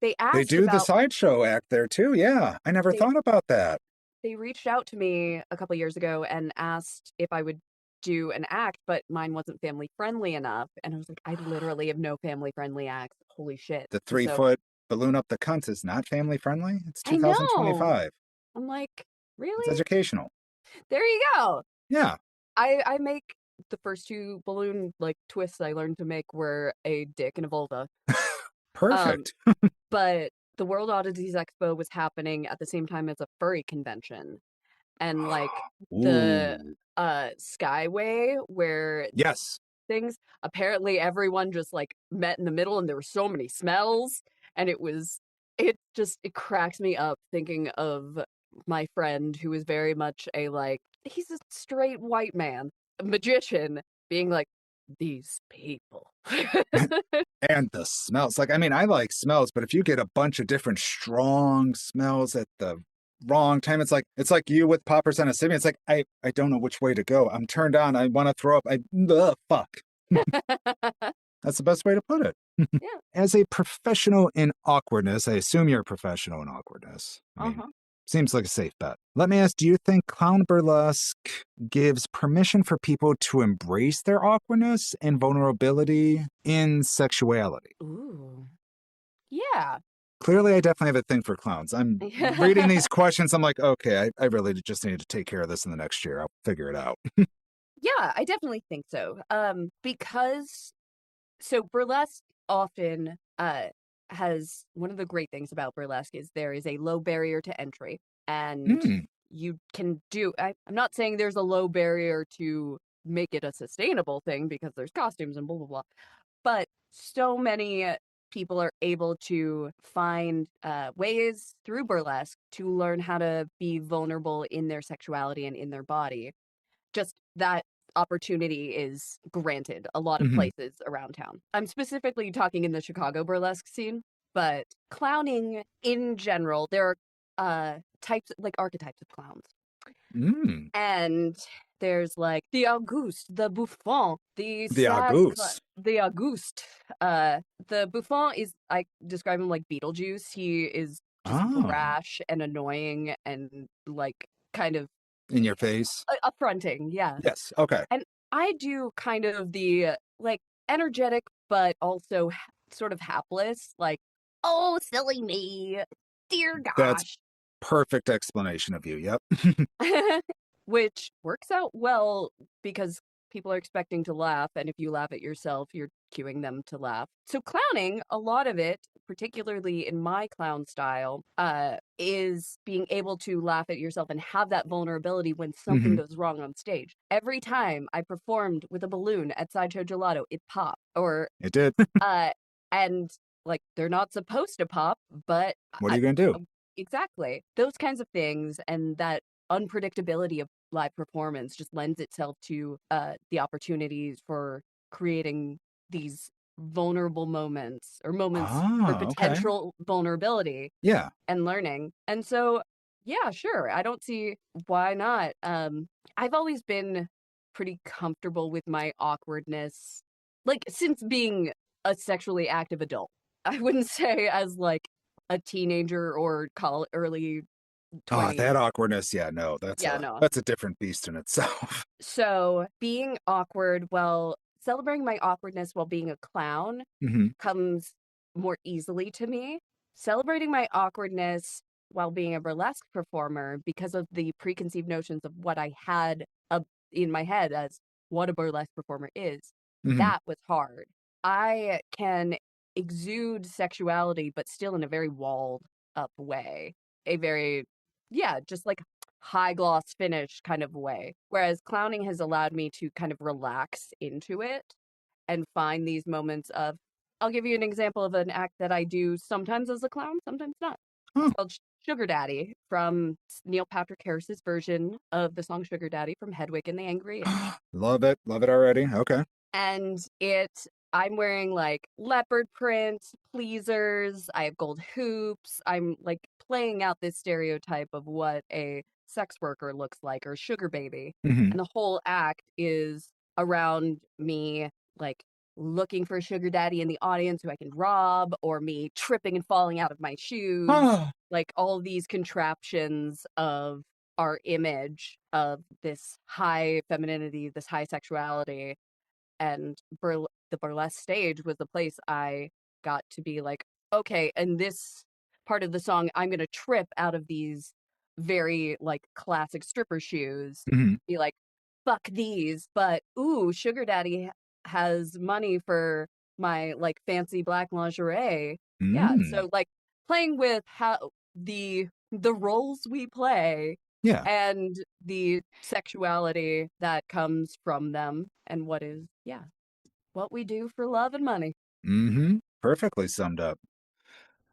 [SPEAKER 3] They
[SPEAKER 4] asked
[SPEAKER 3] do the
[SPEAKER 4] about
[SPEAKER 3] sideshow act there too. Yeah, I never
[SPEAKER 4] they
[SPEAKER 3] thought about that.
[SPEAKER 4] they reached out to me a couple years ago and asked if I would do an act, but mine wasn't family friendly enough. And I was like, I literally have no family friendly acts. Holy shit.
[SPEAKER 3] The
[SPEAKER 4] And
[SPEAKER 3] three
[SPEAKER 4] so
[SPEAKER 3] foot balloon up the cunt is not family friendly. It's
[SPEAKER 4] I know.
[SPEAKER 3] 2025.
[SPEAKER 4] I'm like,
[SPEAKER 3] It's
[SPEAKER 4] really?
[SPEAKER 3] educational.
[SPEAKER 4] There you go.
[SPEAKER 3] Yeah,
[SPEAKER 4] I make the first two balloon like twists I learned to make were a dick and a vulva. Um,
[SPEAKER 3] perfect.
[SPEAKER 4] but the World Oddities Expo was happening at the same time as a furry convention. And like the
[SPEAKER 3] Ooh,
[SPEAKER 4] Skyway where
[SPEAKER 3] yes.
[SPEAKER 4] things apparently everyone just like met in the middle and there were so many smells and it cracks me up thinking of my friend who is very much a like he's a straight white man, a magician being like these people.
[SPEAKER 3] And the smells. Like, I mean, I like smells, but if you get a bunch of different strong smells at the wrong time, it's like you with poppers on a sibby. It's like I don't know which way to go. I'm turned on. I want to throw up. Fuck. That's the best way to put it.
[SPEAKER 4] Yeah.
[SPEAKER 3] As a professional in awkwardness, I assume you're a professional in awkwardness. I mean,
[SPEAKER 4] Uh-huh.
[SPEAKER 3] seems like a safe bet. Let me ask, do you think clown burlesque gives permission for people to embrace their awkwardness and vulnerability in sexuality?
[SPEAKER 4] Ooh. Yeah.
[SPEAKER 3] Clearly, I definitely have a thing for clowns. I'm reading these questions. I'm like, okay, I really just need to take care of this in the next year. I'll figure it out.
[SPEAKER 4] Yeah, I definitely think so. Because so burlesque often has one of the great things about burlesque is there is a low barrier to entry and
[SPEAKER 3] Mm,
[SPEAKER 4] you can do I'm not saying there's a low barrier to make it a sustainable thing because there's costumes and blah blah blah, but so many people are able to find ways through burlesque to learn how to be vulnerable in their sexuality and in their body. Just that opportunity is granted a lot of
[SPEAKER 3] mhm.
[SPEAKER 4] places around town. I'm specifically talking in the Chicago burlesque scene, but clowning in general, there are types like archetypes of clowns.
[SPEAKER 3] Mm.
[SPEAKER 4] And there's like the Auguste, the Buffon, the
[SPEAKER 3] The
[SPEAKER 4] sad
[SPEAKER 3] Auguste.
[SPEAKER 4] the Auguste. The Buffon is I describe him like Beetlejuice. He is just
[SPEAKER 3] Oh,
[SPEAKER 4] brash and annoying and like kind of
[SPEAKER 3] in your face.
[SPEAKER 4] affronting, yeah.
[SPEAKER 3] Yes. Okay.
[SPEAKER 4] And I do kind of the like energetic, but also sort of hapless, like, oh, silly me, dear
[SPEAKER 3] That's
[SPEAKER 4] gosh,
[SPEAKER 3] perfect explanation of you. Yep.
[SPEAKER 4] which works out well because people are expecting to laugh, and if you laugh at yourself, you're cueing them to laugh. So clowning, a lot of it, particularly in my clown style, is being able to laugh at yourself and have that vulnerability when something goes wrong on stage. Every time I performed with a balloon at Sideshow Gelato, it popped. Or
[SPEAKER 3] It did.
[SPEAKER 4] and like they're not supposed to pop, but
[SPEAKER 3] What are you going to do?
[SPEAKER 4] exactly. Those kinds of things and that unpredictability of live performance just lends itself to the opportunities for creating these vulnerable moments or moments for
[SPEAKER 3] Okay.
[SPEAKER 4] potential vulnerability
[SPEAKER 3] Yeah.
[SPEAKER 4] and learning. And so, yeah, sure. I don't see why not. I've always been pretty comfortable with my awkwardness, like since being a sexually active adult. I wouldn't say as like a teenager or early
[SPEAKER 3] Oh,
[SPEAKER 4] 20s.
[SPEAKER 3] that awkwardness. Yeah, no,
[SPEAKER 4] Yeah, no.
[SPEAKER 3] that's a different beast in itself.
[SPEAKER 4] So being awkward, well, celebrating my awkwardness while being a clown
[SPEAKER 3] hmm
[SPEAKER 4] comes more easily to me. Celebrating my awkwardness while being a burlesque performer because of the preconceived notions of what I had in my head as what a burlesque performer is,
[SPEAKER 3] hmm
[SPEAKER 4] that was hard. I can exude sexuality, but still in a very walled up way. A very, yeah, just like high gloss finish kind of way. Whereas clowning has allowed me to kind of relax into it and find these moments of I'll give you an example of an act that I do sometimes as a clown, sometimes not. It's
[SPEAKER 3] Huh.
[SPEAKER 4] called Sugar Daddy from Neil Patrick Harris's version of the song Sugar Daddy from Hedwig and the Angry Inch.
[SPEAKER 3] Love it. Love it already. Okay.
[SPEAKER 4] And I'm wearing like leopard print, pleasers, I have gold hoops. I'm like playing out this stereotype of what a sex worker looks like or sugar baby.
[SPEAKER 3] hmm
[SPEAKER 4] And the whole act is around me like looking for a sugar daddy in the audience who I can rob, or me tripping and falling out of my shoes,
[SPEAKER 3] Oh.
[SPEAKER 4] like all these contraptions of our image of this high femininity, this high sexuality. And the burlesque stage was the place I got to be like, okay, and this part of the song, I'm gonna trip out of these very like classic stripper shoes,
[SPEAKER 3] hmm
[SPEAKER 4] be like, fuck these, but ooh, Sugar Daddy has money for my like fancy black lingerie. Yeah,
[SPEAKER 3] Mm.
[SPEAKER 4] so like playing with how the roles we play
[SPEAKER 3] Yeah.
[SPEAKER 4] and the sexuality that comes from them and what is, yeah, what we do for love and money.
[SPEAKER 3] Perfectly summed up.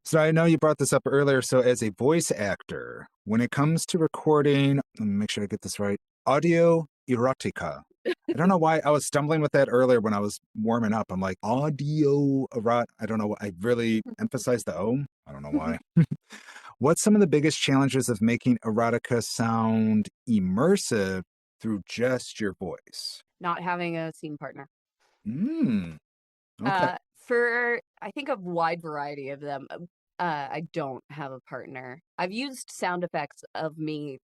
[SPEAKER 3] So I know you brought this up earlier. So as a voice actor, when it comes to recording, let me make sure I get this right, audio erotica. I don't know why I was stumbling with that earlier when I was warming up. I'm like, audio erot. I don't know. I really emphasized the O. I don't know why. What's some of the biggest challenges of making erotica sound immersive through just your voice?
[SPEAKER 4] Not having a scene partner.
[SPEAKER 3] Mm, okay.
[SPEAKER 4] For I think a wide variety of them. I don't have a partner. I've used sound effects of me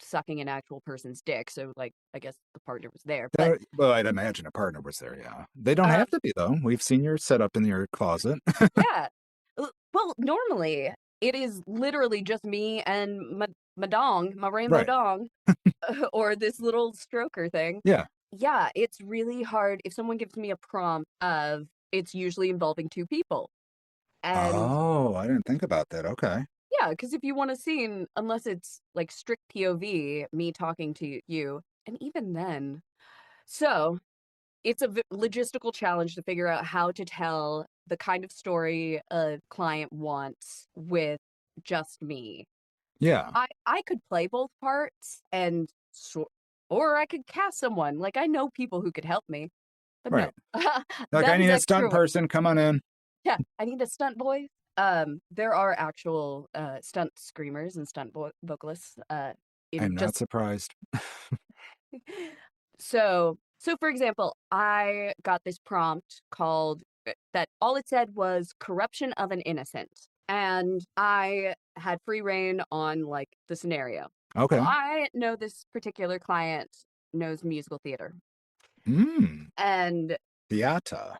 [SPEAKER 4] sucking an actual person's dick, so like I guess the partner was there. But
[SPEAKER 3] Well, I'd imagine a partner was there, yeah. They don't
[SPEAKER 4] um,
[SPEAKER 3] have to be, though. We've seen your setup in your closet.
[SPEAKER 4] yeah. Well, normally it is literally just me and my dong, my rainbow
[SPEAKER 3] Right.
[SPEAKER 4] dong, or this little stroker thing.
[SPEAKER 3] Yeah.
[SPEAKER 4] Yeah, it's really hard if someone gives me a prompt of it's usually involving two people. And
[SPEAKER 3] Oh, I didn't think about that. Okay.
[SPEAKER 4] yeah, because if you want a scene, unless it's like strict POV, me talking to you, and even then, so it's a logistical challenge to figure out how to tell the kind of story a client wants with just me.
[SPEAKER 3] Yeah.
[SPEAKER 4] I could play both parts and or I could cast someone. Like I know people who could help me, but no,
[SPEAKER 3] Right. Like, I
[SPEAKER 4] that is
[SPEAKER 3] need a stunt
[SPEAKER 4] extra work.
[SPEAKER 3] person. Come on in.
[SPEAKER 4] Yeah, I need a stunt boy. There are actual stunt screamers and stunt vocalists. In
[SPEAKER 3] I'm not
[SPEAKER 4] just
[SPEAKER 3] surprised.
[SPEAKER 4] so for example, I got this prompt called that all it said was corruption of an innocent, and I had free reign on like the scenario. Well,
[SPEAKER 3] Okay.
[SPEAKER 4] I know this particular client knows musical theater,
[SPEAKER 3] Mmm.
[SPEAKER 4] and
[SPEAKER 3] Theater.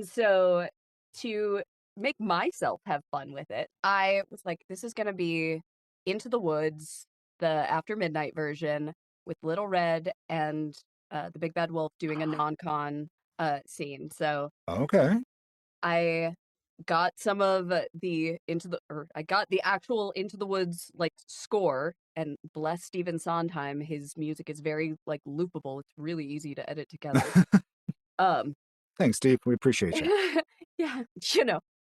[SPEAKER 4] so to make myself have fun with it, I was like, this is gonna be Into the Woods, the After Midnight version with Little Red and the Big Bad Wolf doing a non-con scene. So
[SPEAKER 3] Okay.
[SPEAKER 4] I got some of I got the actual Into the Woods like score, and bless Stephen Sondheim, his music is very like loopable. It's really easy to edit together. Um
[SPEAKER 3] Thanks, Steve. We appreciate you.
[SPEAKER 4] yeah,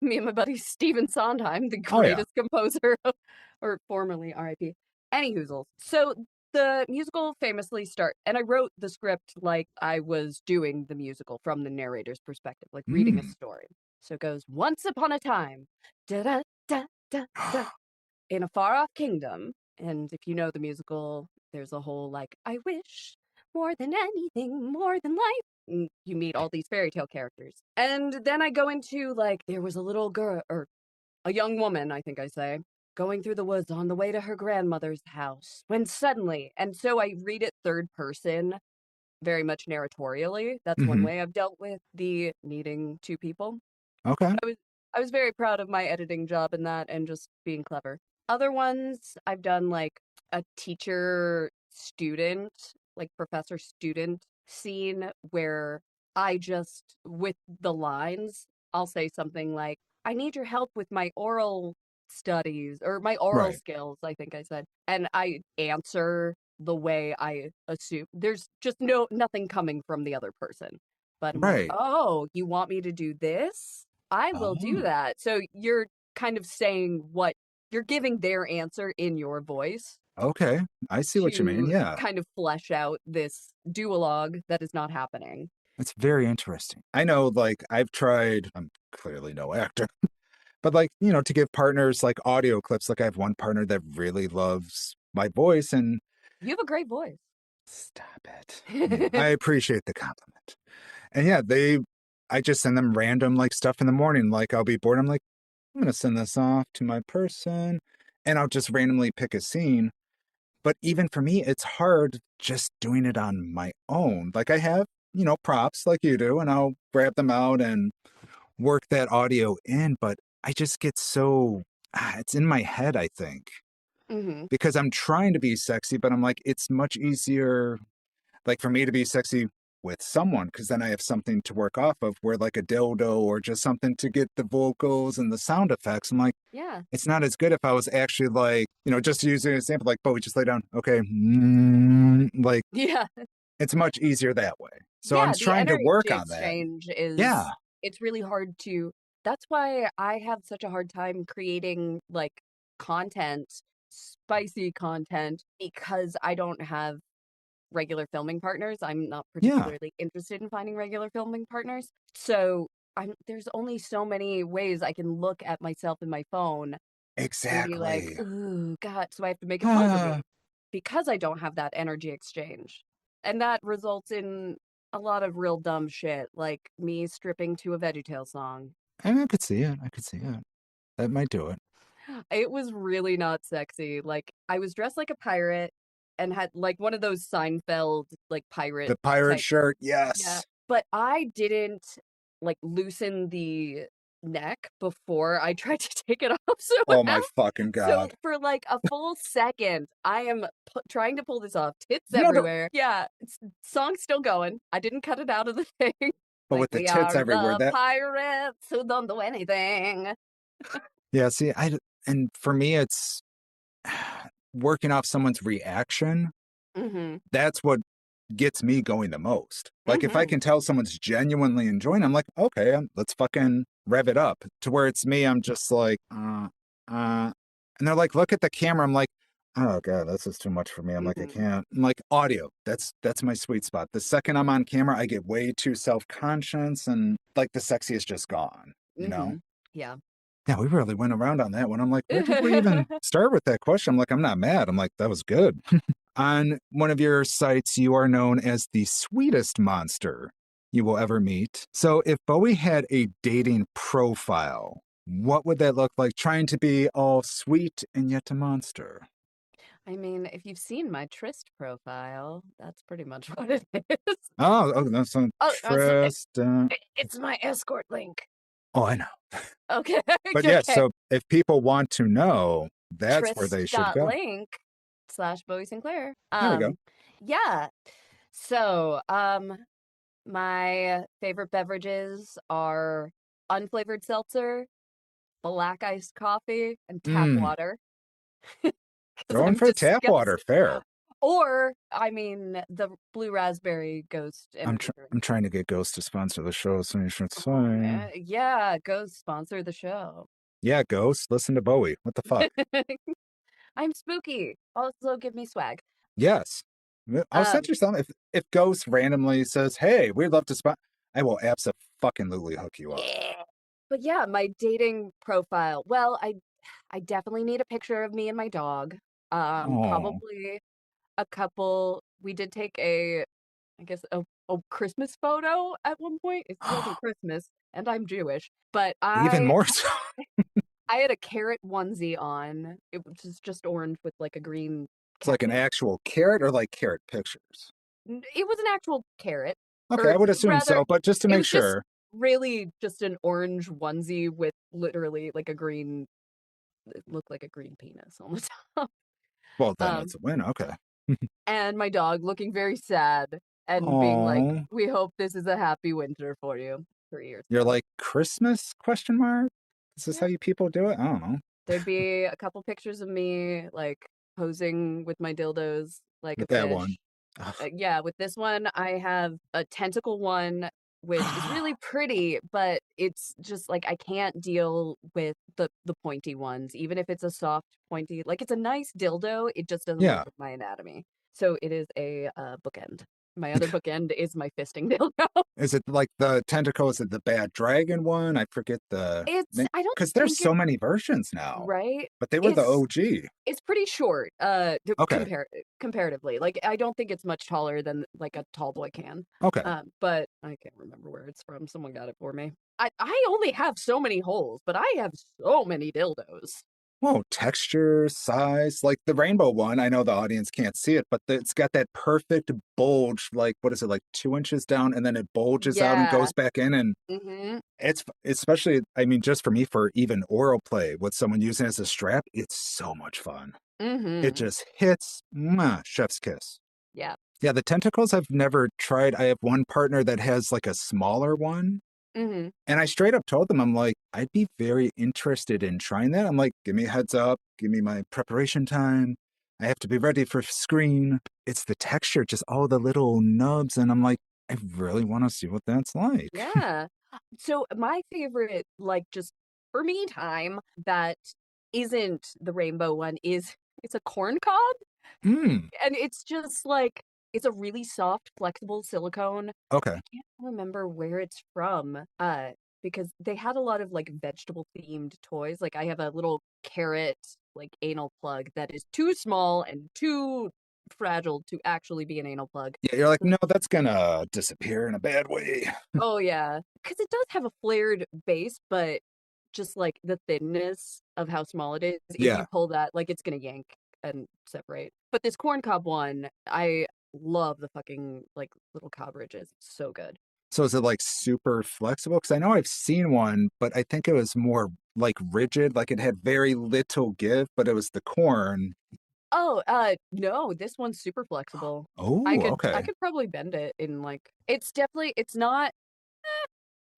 [SPEAKER 4] me and my buddy Stephen Sondheim, the
[SPEAKER 3] Oh, yeah.
[SPEAKER 4] greatest composer or formerly RIP. Any hoozles. So the musical famously and I wrote the script like I was doing the musical from the narrator's perspective, like reading a
[SPEAKER 3] Mm.
[SPEAKER 4] story. So it goes, once upon a time, da da da da da, in a far off kingdom. And if you know the musical, there's a whole like, I wish more than anything, more than life. And you meet all these fairy tale characters. And then I go into like, there was a little girl, or a young woman, I think I say, going through the woods on the way to her grandmother's house when suddenly, and so I read it third person, very much narratorially. That's one
[SPEAKER 3] Hmm.
[SPEAKER 4] way I've dealt with the needing two people.
[SPEAKER 3] Okay.
[SPEAKER 4] I was very proud of my editing job in that and just being clever. Other ones I've done like a teacher student, like professor student scene where I just with the lines, I'll say something like, I need your help with my oral studies or my oral
[SPEAKER 3] Right.
[SPEAKER 4] skills, I think I said. And I answer the way I assume. There's just nothing coming from the other person. But I'm like,
[SPEAKER 3] Right.
[SPEAKER 4] oh, you want me to do this? I will do
[SPEAKER 3] Oh,
[SPEAKER 4] that. So you're kind of saying what you're giving their answer in your voice
[SPEAKER 3] okay. I see what you mean.
[SPEAKER 4] to
[SPEAKER 3] Yeah.
[SPEAKER 4] kind of flesh out this duologue that is not happening.
[SPEAKER 3] That's very interesting. I know, like, I've tried, I'm clearly no actor, but like, to give partners like audio clips, like I have one partner that really loves my voice and
[SPEAKER 4] You have a great voice.
[SPEAKER 3] stop it. Yeah, I appreciate the compliment. And yeah, I just send them random like stuff in the morning. Like I'll be bored. I'm like, I'm going to send this off to my person and I'll just randomly pick a scene. But even for me, it's hard just doing it on my own. Like I have, props like you do, and I'll grab them out and work that audio in. But I just get it's in my head, I think,
[SPEAKER 4] Hmm.
[SPEAKER 3] because I'm trying to be sexy, but I'm like, it's much easier like for me to be sexy with someone because then I have something to work off of where like a dildo or just something to get the vocals and the sound effects. I'm like,
[SPEAKER 4] Yeah.
[SPEAKER 3] it's not as good if I was actually like, just to use an example, like, Bowie, just lay down. Okay. Like
[SPEAKER 4] Yeah.
[SPEAKER 3] it's much easier that way. So I'm
[SPEAKER 4] Yeah. The
[SPEAKER 3] trying to
[SPEAKER 4] energy
[SPEAKER 3] work on that.
[SPEAKER 4] exchange
[SPEAKER 3] Yeah,
[SPEAKER 4] it's really hard to, that's why I have such a hard time creating like content, spicy content, because I don't have regular filming partners. I'm not
[SPEAKER 3] yeah,
[SPEAKER 4] particularly interested in finding regular filming partners. So there's only so many ways I can look at myself in my phone and be like,
[SPEAKER 3] exactly.
[SPEAKER 4] ooh, God. So I have to make it fun for me because I don't have that energy exchange. And that results in a lot of real dumb shit, like me stripping to a VeggieTale song.
[SPEAKER 3] And I could see it. I could see it. That might do it.
[SPEAKER 4] It was really not sexy. Like I was dressed like a pirate and had like one of those Seinfeld like pirate
[SPEAKER 3] The pirate
[SPEAKER 4] type.
[SPEAKER 3] shirt,
[SPEAKER 4] Yeah,
[SPEAKER 3] yes.
[SPEAKER 4] but I didn't like loosen the neck before I tried to take it off
[SPEAKER 3] Oh
[SPEAKER 4] somehow.
[SPEAKER 3] my fucking
[SPEAKER 4] So
[SPEAKER 3] God.
[SPEAKER 4] for like a full second, I am trying to pull this off, tits
[SPEAKER 3] You know the
[SPEAKER 4] everywhere. Yeah, song's still going. I didn't cut it out of the thing.
[SPEAKER 3] but
[SPEAKER 4] Like
[SPEAKER 3] with the
[SPEAKER 4] we
[SPEAKER 3] tits
[SPEAKER 4] are
[SPEAKER 3] everywhere,
[SPEAKER 4] the
[SPEAKER 3] that
[SPEAKER 4] pirates who don't do anything.
[SPEAKER 3] yeah, see, and for me it's working off someone's reaction.
[SPEAKER 4] Mm-hmm.
[SPEAKER 3] That's what gets me going the most. Like if I
[SPEAKER 4] Mm-hmm.
[SPEAKER 3] can tell someone's genuinely enjoying, I'm like, okay, let's fucking rev it up. To where it's me, I'm just like, and they're like, look at the camera. I'm like, oh god, this is too much for me. I'm like, I
[SPEAKER 4] Mm-hmm.
[SPEAKER 3] can't. I'm like, audio. That's my sweet spot. The second I'm on camera, I get way too self conscious, and like the sexy is just gone. You know?
[SPEAKER 4] Mm-hmm. Yeah.
[SPEAKER 3] Yeah, we really went around on that one. I'm like, where did we even start with that question? I'm like, I'm not mad. I'm like, that was good. On one of your sites, you are known as the sweetest monster you will ever meet. So, if Bowie had a dating profile, what would that look like? Trying to be all sweet and yet a monster.
[SPEAKER 4] I mean, if you've seen my Trist profile, that's pretty much what it is.
[SPEAKER 3] Oh, that's on
[SPEAKER 4] Oh,
[SPEAKER 3] Tristan.
[SPEAKER 4] it's my escort link.
[SPEAKER 3] Oh, I know.
[SPEAKER 4] Okay,
[SPEAKER 3] But yes,
[SPEAKER 4] okay.
[SPEAKER 3] so if people want to know, that's where they should go.
[SPEAKER 4] Trist.link/Bowie Sinclair.
[SPEAKER 3] There we go.
[SPEAKER 4] Yeah. So, my favorite beverages are unflavored seltzer, black iced coffee, and tap
[SPEAKER 3] Mm,
[SPEAKER 4] water. Because
[SPEAKER 3] going
[SPEAKER 4] I'm
[SPEAKER 3] for tap water,
[SPEAKER 4] disgusted.
[SPEAKER 3] fair.
[SPEAKER 4] Or, I mean, the blue raspberry ghost energy drink.
[SPEAKER 3] I'm trying to get Ghost to sponsor the show, so you should
[SPEAKER 4] Oh
[SPEAKER 3] say.
[SPEAKER 4] man, yeah, ghost sponsor the show.
[SPEAKER 3] Yeah, Ghost, listen to Bowie. What the fuck?
[SPEAKER 4] I'm spooky. Also, give me swag.
[SPEAKER 3] Yes. I'll
[SPEAKER 4] Um,
[SPEAKER 3] send you some. If Ghost randomly says, "Hey, we'd love to spot," I will absolutely hook you up.
[SPEAKER 4] yeah. But yeah, my dating profile. Well, I definitely need a picture of me and my dog.
[SPEAKER 3] Oh,
[SPEAKER 4] Probably a couple. We did take I guess, a Christmas photo at one point. It wasn't Christmas, and I'm Jewish, but
[SPEAKER 3] even more so.
[SPEAKER 4] I had a carrot onesie on. It was just orange with like a green
[SPEAKER 3] It's like an
[SPEAKER 4] catnip.
[SPEAKER 3] actual carrot or like carrot pictures.
[SPEAKER 4] It was an actual carrot,
[SPEAKER 3] Okay, I
[SPEAKER 4] or
[SPEAKER 3] would assume
[SPEAKER 4] rather,
[SPEAKER 3] so, but just to
[SPEAKER 4] it
[SPEAKER 3] make
[SPEAKER 4] was just
[SPEAKER 3] sure.
[SPEAKER 4] really just an orange onesie with literally like a green. It looked like a green penis on the top.
[SPEAKER 3] Well, then
[SPEAKER 4] Um,
[SPEAKER 3] it's a win. Okay.
[SPEAKER 4] and my dog looking very sad and being like,
[SPEAKER 3] Oh,
[SPEAKER 4] "We hope this is a happy winter for you." 3 years
[SPEAKER 3] you're
[SPEAKER 4] ago.
[SPEAKER 3] like Christmas question mark? Is this how
[SPEAKER 4] Yeah.
[SPEAKER 3] you people do it? I don't know.
[SPEAKER 4] There'd be a couple pictures of me like posing with my dildos like a
[SPEAKER 3] With that one.
[SPEAKER 4] fish. Yeah, with this one, I have a tentacle one, which is really pretty, but it's just like I can't deal with the pointy ones, even if it's a soft pointy. Like it's a nice dildo, it just doesn't work
[SPEAKER 3] Yeah.
[SPEAKER 4] with my anatomy. So it is a bookend. My other bookend is my fisting dildo.
[SPEAKER 3] Is it like the tentacle? Is it the bad dragon one? I forget the
[SPEAKER 4] It's
[SPEAKER 3] name
[SPEAKER 4] I don't
[SPEAKER 3] because there's
[SPEAKER 4] think it
[SPEAKER 3] so many versions now,
[SPEAKER 4] right.
[SPEAKER 3] but they were the
[SPEAKER 4] It's
[SPEAKER 3] OG.
[SPEAKER 4] It's pretty short,
[SPEAKER 3] Okay.
[SPEAKER 4] comparatively. Like, I don't think it's much taller than like a tall boy can.
[SPEAKER 3] Okay.
[SPEAKER 4] But I can't remember where it's from. Someone got it for me. I only have so many holes, but I have so many dildos.
[SPEAKER 3] Well, texture, size, like the rainbow one. I know the audience can't see it, but it's got that perfect bulge. Like, what is it, like 2 inches down, and then it bulges out and
[SPEAKER 4] Yeah.
[SPEAKER 3] goes back in, and
[SPEAKER 4] Mm-hmm.
[SPEAKER 3] it's especially. I mean, just for me, for even oral play with someone using it as a strap, it's so much fun. It
[SPEAKER 4] Mm-hmm.
[SPEAKER 3] just hits, mwah, chef's kiss.
[SPEAKER 4] Yeah.
[SPEAKER 3] Yeah, the tentacles I've never tried. I have one partner that has like a smaller one.
[SPEAKER 4] Mm-hmm.
[SPEAKER 3] And I straight up told them, I'm like, I'd be very interested in trying that. I'm like, give me a heads up, give me my preparation time. I have to be ready for screen. It's the texture, just all the little nubs. And I'm like, I really want to see what that's like.
[SPEAKER 4] Yeah. So my favorite, like just for me time that isn't the rainbow one is it's a corn cob.
[SPEAKER 3] Mm,
[SPEAKER 4] And it's just like it's a really soft, flexible silicone.
[SPEAKER 3] okay.
[SPEAKER 4] I can't remember where it's from, because they had a lot of like vegetable themed toys. Like I have a little carrot like anal plug that is too small and too fragile to actually be an anal plug.
[SPEAKER 3] Yeah, you're like, no, that's gonna disappear in a bad way.
[SPEAKER 4] Oh yeah, because it does have a flared base, but just like the thinness of how small it is, if
[SPEAKER 3] Yeah.
[SPEAKER 4] you pull that, like it's gonna yank and separate. But this corn cob one, I love the fucking like little cob ridges. It's so good.
[SPEAKER 3] So is it like super flexible? Because I know I've seen one, but I think it was more like rigid, like it had very little give, but it was the corn.
[SPEAKER 4] Oh, no, this one's super flexible.
[SPEAKER 3] Oh,
[SPEAKER 4] I
[SPEAKER 3] okay.
[SPEAKER 4] could probably bend it in like it's not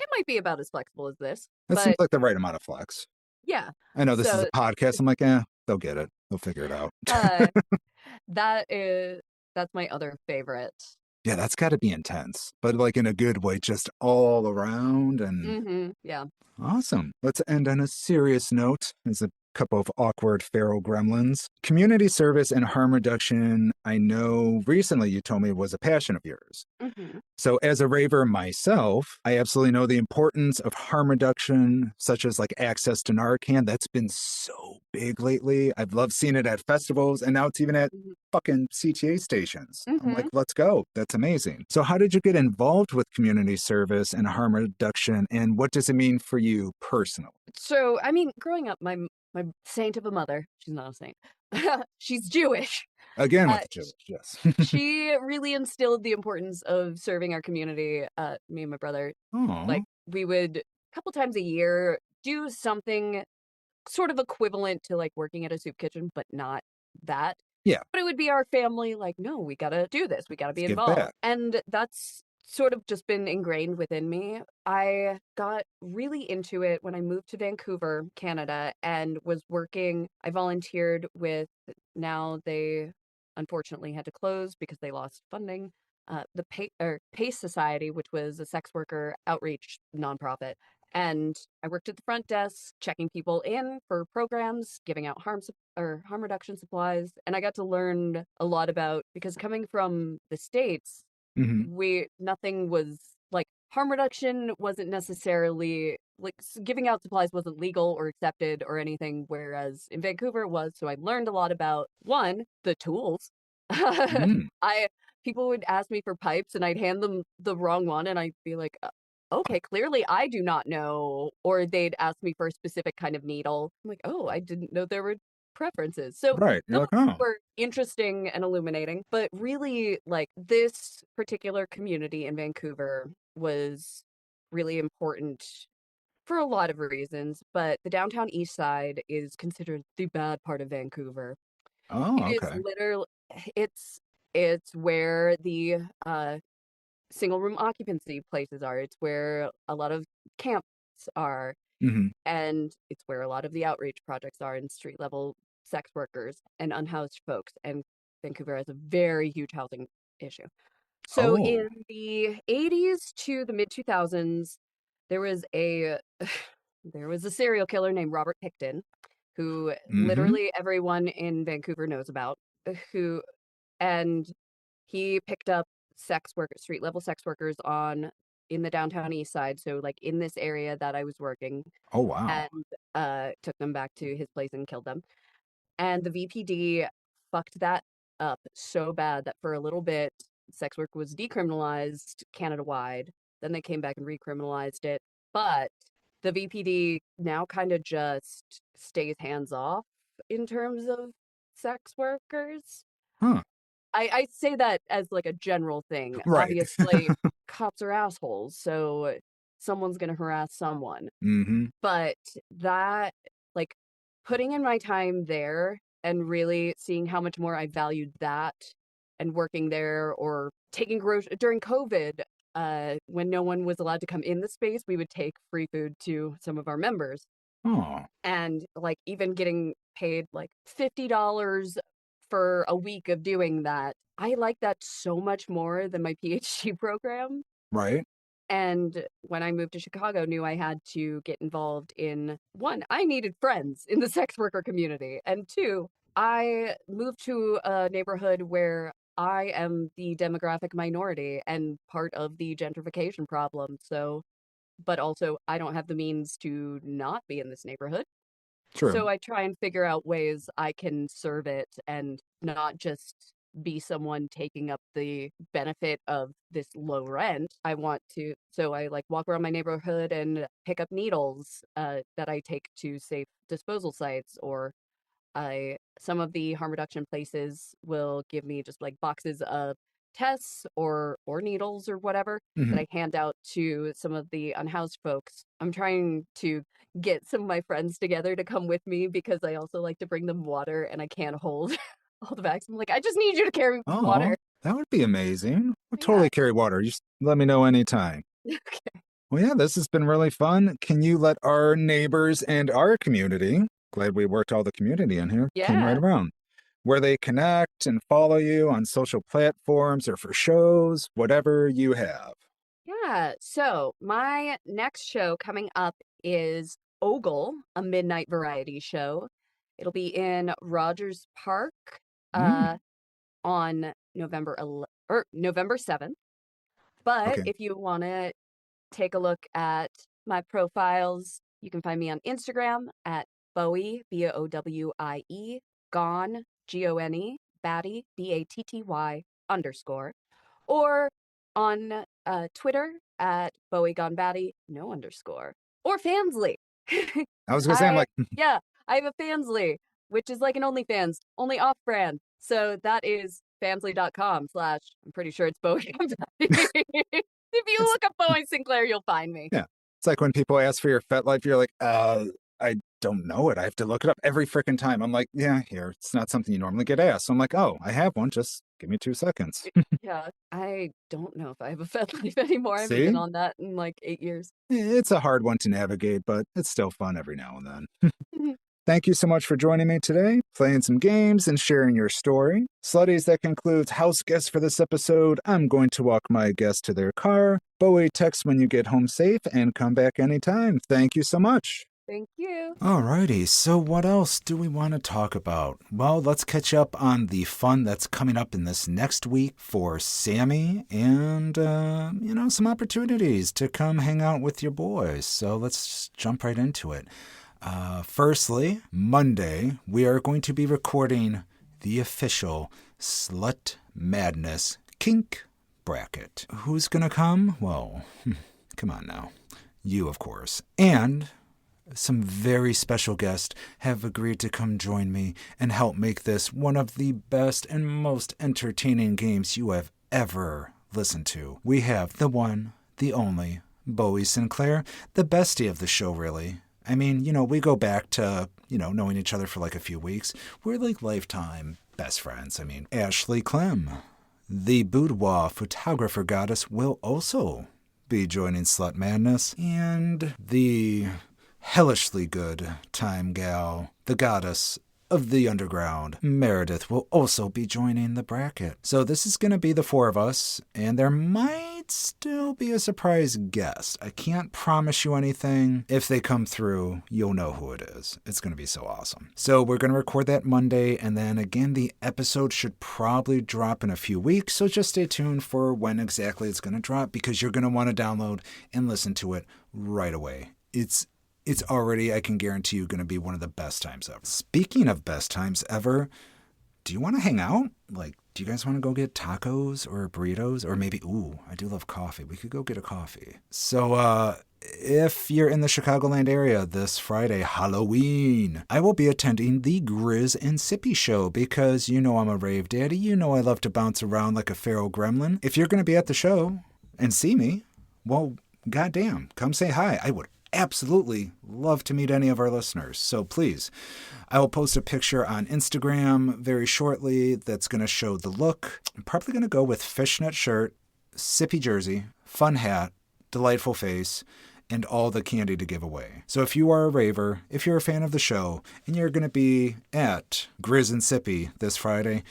[SPEAKER 4] it might be about as flexible as this,
[SPEAKER 3] That seems
[SPEAKER 4] but
[SPEAKER 3] like the right amount of flex.
[SPEAKER 4] yeah.
[SPEAKER 3] I know this is a
[SPEAKER 4] So,
[SPEAKER 3] podcast. I'm like, they'll get it. They'll figure it out.
[SPEAKER 4] uh that is that's my other favorite.
[SPEAKER 3] Yeah, that's got to be intense, but like in a good way, just all around and
[SPEAKER 4] Yeah.
[SPEAKER 3] awesome. Let's end on a serious note. As a couple of awkward feral gremlins. Community service and harm reduction, I know recently you told me was a passion of yours.
[SPEAKER 4] Mhm.
[SPEAKER 3] So, as a raver myself, I absolutely know the importance of harm reduction, such as like access to Narcan. That's been so big lately. I've loved seeing it at festivals, and now it's even at
[SPEAKER 4] Mhm.
[SPEAKER 3] fucking CTA stations. I'm like,
[SPEAKER 4] Mhm.
[SPEAKER 3] let's go. That's amazing. So, how did you get involved with community service and harm reduction, and what does it mean for you personally?
[SPEAKER 4] So, I mean, growing up, my saint of a mother, she's not a saint. She's Jewish.
[SPEAKER 3] Again, with
[SPEAKER 4] Uh,
[SPEAKER 3] the Jewish, yes.
[SPEAKER 4] she really instilled the importance of serving our community. Me and my brother,
[SPEAKER 3] Aw,
[SPEAKER 4] like we would a couple times a year do something sort of equivalent to like working at a soup kitchen, but not that.
[SPEAKER 3] Yeah.
[SPEAKER 4] But it would be our family like, no, we gotta do this. We gotta
[SPEAKER 3] Let's
[SPEAKER 4] be
[SPEAKER 3] give
[SPEAKER 4] involved.
[SPEAKER 3] back.
[SPEAKER 4] And that's sort of just been ingrained within me. I got really into it when I moved to Vancouver, Canada, and was working. I volunteered with, now they unfortunately had to close because they lost funding. The PACE Society, which was a sex worker outreach nonprofit. And I worked at the front desk, checking people in for programs, giving out harm reduction supplies, and I got to learn a lot about, because coming from the States,
[SPEAKER 3] Hmm.
[SPEAKER 4] nothing was like, harm reduction wasn't necessarily like, giving out supplies wasn't legal or accepted or anything, whereas in Vancouver it was. So I learned a lot about, one, the tools.
[SPEAKER 3] Mm.
[SPEAKER 4] I People would ask me for pipes and I'd hand them the wrong one and I'd be like, okay, clearly I do not know. Or they'd ask me for a specific kind of needle. I'm like, oh, I didn't know there were preferences. So
[SPEAKER 3] Right. You're
[SPEAKER 4] those
[SPEAKER 3] like, oh,
[SPEAKER 4] were interesting and illuminating. But really, like, this particular community in Vancouver was really important for a lot of reasons. But the downtown east side is considered the bad part of Vancouver.
[SPEAKER 3] oh,
[SPEAKER 4] It is
[SPEAKER 3] okay.
[SPEAKER 4] literally, it's where the single room occupancy places are. It's where a lot of camps are,
[SPEAKER 3] Hmm.
[SPEAKER 4] and it's where a lot of the outreach projects are, and street level sex workers and unhoused folks. And Vancouver has a very huge housing issue. So
[SPEAKER 3] Oh.
[SPEAKER 4] in the 80s to the mid 2000s, there was a there was a serial killer named Robert Pickton, who
[SPEAKER 3] Hmm.
[SPEAKER 4] literally everyone in Vancouver knows about, who and he picked up street level sex workers on in the downtown east side, so like in this area that I was working,
[SPEAKER 3] Oh, wow.
[SPEAKER 4] and took them back to his place and killed them. And the VPD fucked that up so bad that for a little bit, sex work was decriminalized Canada wide. Then they came back and recriminalized it. But the VPD now kind of just stays hands off in terms of sex workers.
[SPEAKER 3] Huh.
[SPEAKER 4] I say that as like a general thing.
[SPEAKER 3] Right.
[SPEAKER 4] Obviously, cops are assholes, so someone's gonna harass someone.
[SPEAKER 3] Hmm.
[SPEAKER 4] But that, like, putting in my time there and really seeing how much more I valued that, and working there or taking groceries during COVID, when no one was allowed to come in the space, we would take free food to some of our members.
[SPEAKER 3] Oh,
[SPEAKER 4] And like even getting paid like $50 for a week of doing that, I like that so much more than my PhD program.
[SPEAKER 3] right.
[SPEAKER 4] And when I moved to Chicago, knew I had to get involved in, one, I needed friends in the sex worker community. And two, I moved to a neighborhood where I am the demographic minority and part of the gentrification problem. So, but also I don't have the means to not be in this neighborhood.
[SPEAKER 3] True.
[SPEAKER 4] So I try and figure out ways I can serve it and not just be someone taking up the benefit of this low rent. So I like walk around my neighborhood and pick up needles that I take to safe disposal sites, or some of the harm reduction places will give me just like boxes of tests or needles or whatever that
[SPEAKER 3] Hmm.
[SPEAKER 4] I hand out to some of the unhoused folks. I'm trying to get some of my friends together to come with me because I also like to bring them water and I can't hold all the bags. I'm like, I just need you to carry
[SPEAKER 3] Oh,
[SPEAKER 4] water.
[SPEAKER 3] that would be amazing. We'll
[SPEAKER 4] Yeah.
[SPEAKER 3] totally carry water. You just let me know anytime. Well, yeah, this has been really fun. Can you let our neighbors and our community, glad we worked all the community in here, came right
[SPEAKER 4] Yeah.
[SPEAKER 3] around, where they connect and follow you on social platforms or for shows, whatever you have.
[SPEAKER 4] Yeah. So my next show coming up is Ogle, a midnight variety show. It'll be in Rogers Park uh,
[SPEAKER 3] Mm,
[SPEAKER 4] on November 7th. But
[SPEAKER 3] okay.
[SPEAKER 4] if you want to take a look at my profiles, you can find me on Instagram at Bowie, Bowie, Gone, Gone, Batty, Batty _ or on Twitter at Bowie Gone Batty, no underscore, or Fansly.
[SPEAKER 3] I was gonna say, I'm
[SPEAKER 4] I
[SPEAKER 3] like,
[SPEAKER 4] Yeah, I have a Fansly, which is like an OnlyFans, only off brand. So that is fansly.com/ I'm pretty sure it's Bowie Gone Batty. If you
[SPEAKER 3] it's
[SPEAKER 4] look up Bowie Sinclair, you'll find me.
[SPEAKER 3] yeah. It's like when people ask for your FetLife, you're like, I don't know it. I have to look it up every freaking time. I'm like, yeah, here, it's not something you normally get asked. So I'm like, oh, I have one. Just give me 2 seconds.
[SPEAKER 4] Yeah, I don't know if I have a FedLife anymore. I haven't been
[SPEAKER 3] See?
[SPEAKER 4] on that in like 8 years.
[SPEAKER 3] It's a hard one to navigate, but it's still fun every now and then. Thank you so much for joining me today, playing some games and sharing your story. Slutties, that concludes house guests for this episode. I'm going to walk my guests to their car. Bowie, text when you get home safe and come back anytime. Thank you so much.
[SPEAKER 4] Thank you.
[SPEAKER 3] Alrighty, so what else do we want to talk about? Well, let's catch up on the fun that's coming up in this next week for Sammy and, some opportunities to come hang out with your boys. So let's just jump right into it. Firstly, Monday, we are going to be recording the official Slut Madness Kink Bracket. Who's going to come? Well, come on now. You, of course. And some very special guests have agreed to come join me and help make this one of the best and most entertaining games you have ever listened to. We have the one, the only, Bowie Sinclair, the bestie of the show, really. I mean, we go back to, knowing each other for like a few weeks. We're like lifetime best friends. I mean, Ashley Clem, the boudoir photographer goddess, will also be joining Slut Madness. And the hellishly good time gal, the goddess of the underground, Meredith, will also be joining the bracket. So this is going to be the 4 of us, and there might still be a surprise guest. I can't promise you anything. If they come through, you'll know who it is. It's going to be so awesome. So we're going to record that Monday, and then again, the episode should probably drop in a few weeks, so just stay tuned for when exactly it's going to drop, because you're going to want to download and listen to it right away. It's already, I can guarantee you, going to be one of the best times ever. Speaking of best times ever, do you want to hang out? Like, do you guys want to go get tacos or burritos? Or maybe, I do love coffee. We could go get a coffee. So, if you're in the Chicagoland area this Friday, Halloween, I will be attending the Grizz and Sippy show because I'm a rave daddy. I love to bounce around like a feral gremlin. If you're going to be at the show and see me, well, goddamn, come say hi. I would absolutely love to meet any of our listeners. So please, I will post a picture on Instagram very shortly that's going to show the look. I'm probably going to go with fishnet shirt, sippy jersey, fun hat, delightful face, and all the candy to give away. So if you are a raver, if you're a fan of the show, and you're going to be at Grizz and Sippy this Friday,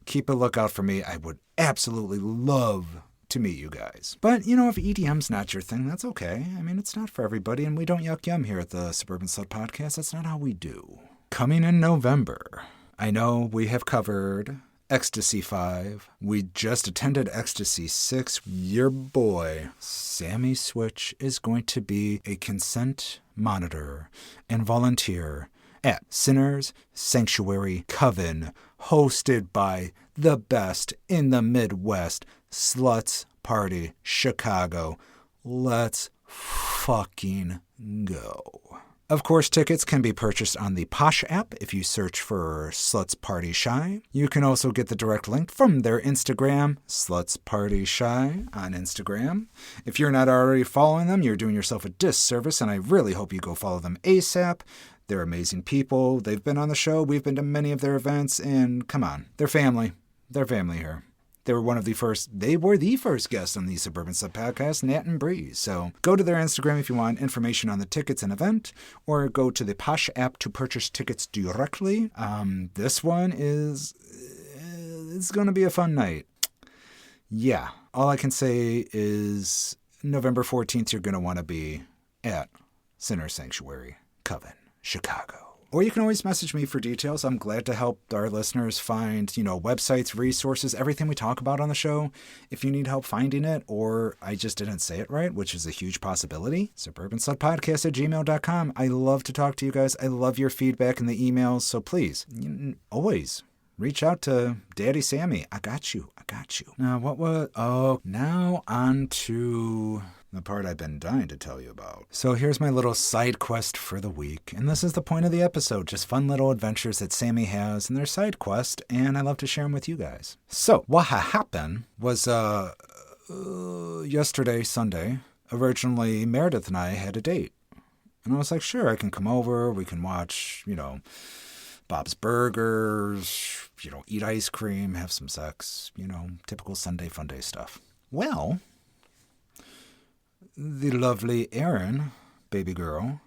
[SPEAKER 3] keep a lookout for me. I would absolutely love to meet you guys. But, if EDM's not your thing, that's okay. I mean, it's not for everybody, and we don't yuck yum here at the Suburban Slut Podcast. That's not how we do. Coming in November, I know we have covered Ecstasy 5. We just attended Ecstasy 6. Your boy, Sammy Switch, is going to be a consent monitor and volunteer at Sinners Sanctuary Coven, hosted by the best in the Midwest, Sluts Party Chicago. Let's fucking go. Of course, tickets can be purchased on the Posh app if you search for Sluts Party Shy. You can also get the direct link from their Instagram, Sluts Party Shy on Instagram. If you're not already following them, you're doing yourself a disservice, and I really hope you go follow them ASAP. They're amazing people. They've been on the show. We've been to many of their events, and come on, they're family. They're family here. They were the first guests on the Suburban Slut Podcast, Nat and Breeze. So go to their Instagram if you want information on the tickets and event, or go to the Posh app to purchase tickets directly. This one it's going to be a fun night. Yeah, all I can say is November 14th, you're going to want to be at Sinner Sanctuary, Coven, Chicago. Or you can always message me for details. I'm glad to help our listeners find, websites, resources, everything we talk about on the show. If you need help finding it, or I just didn't say it right, which is a huge possibility, suburbanslutpodcast@gmail.com. I love to talk to you guys. I love your feedback in the emails. So please, always reach out to Daddy Sammy. I got you. Now, now on to the part I've been dying to tell you about. So here's my little side quest for the week, and this is the point of the episode, just fun little adventures that Sammy has and their side quest, and I love to share them with you guys. So what happened was yesterday, Sunday, originally Meredith and I had a date, And I was like, sure, I can come over. We can watch, Bob's Burgers, eat ice cream, have some sex, typical Sunday fun day stuff. Well, the lovely Erin, baby girl,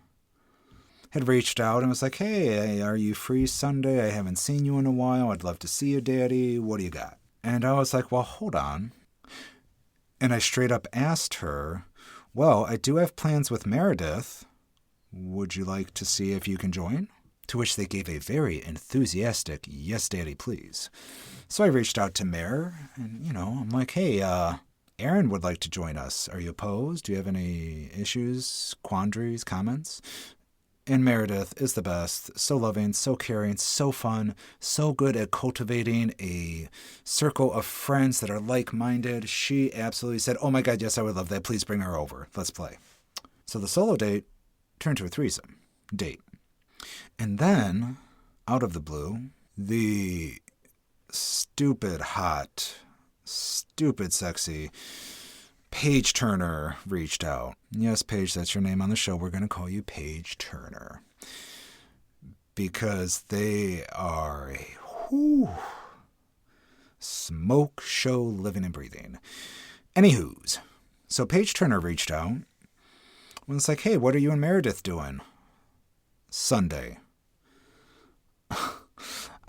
[SPEAKER 3] had reached out and was like, hey, are you free Sunday? I haven't seen you in a while. I'd love to see you, Daddy. What do you got? And I was like, well, hold on. And I straight up asked her, well, I do have plans with Meredith. Would you like to see if you can join? To which they gave a very enthusiastic, yes, Daddy, please. So I reached out to Mare, and, I'm like, hey, Erin would like to join us. Are you opposed? Do you have any issues, quandaries, comments? And Meredith is the best. So loving, so caring, so fun, so good at cultivating a circle of friends that are like-minded. She absolutely said, oh my God, yes, I would love that. Please bring her over. Let's play. So the solo date turned to a threesome date. And then, out of the blue, the stupid hot, stupid sexy Paige Turner reached out. Yes, Paige, that's your name on the show. We're going to call you Paige Turner. Because they are a smoke show living and breathing. Anywho's, so Paige Turner reached out. And it's like, hey, what are you and Meredith doing? Sunday.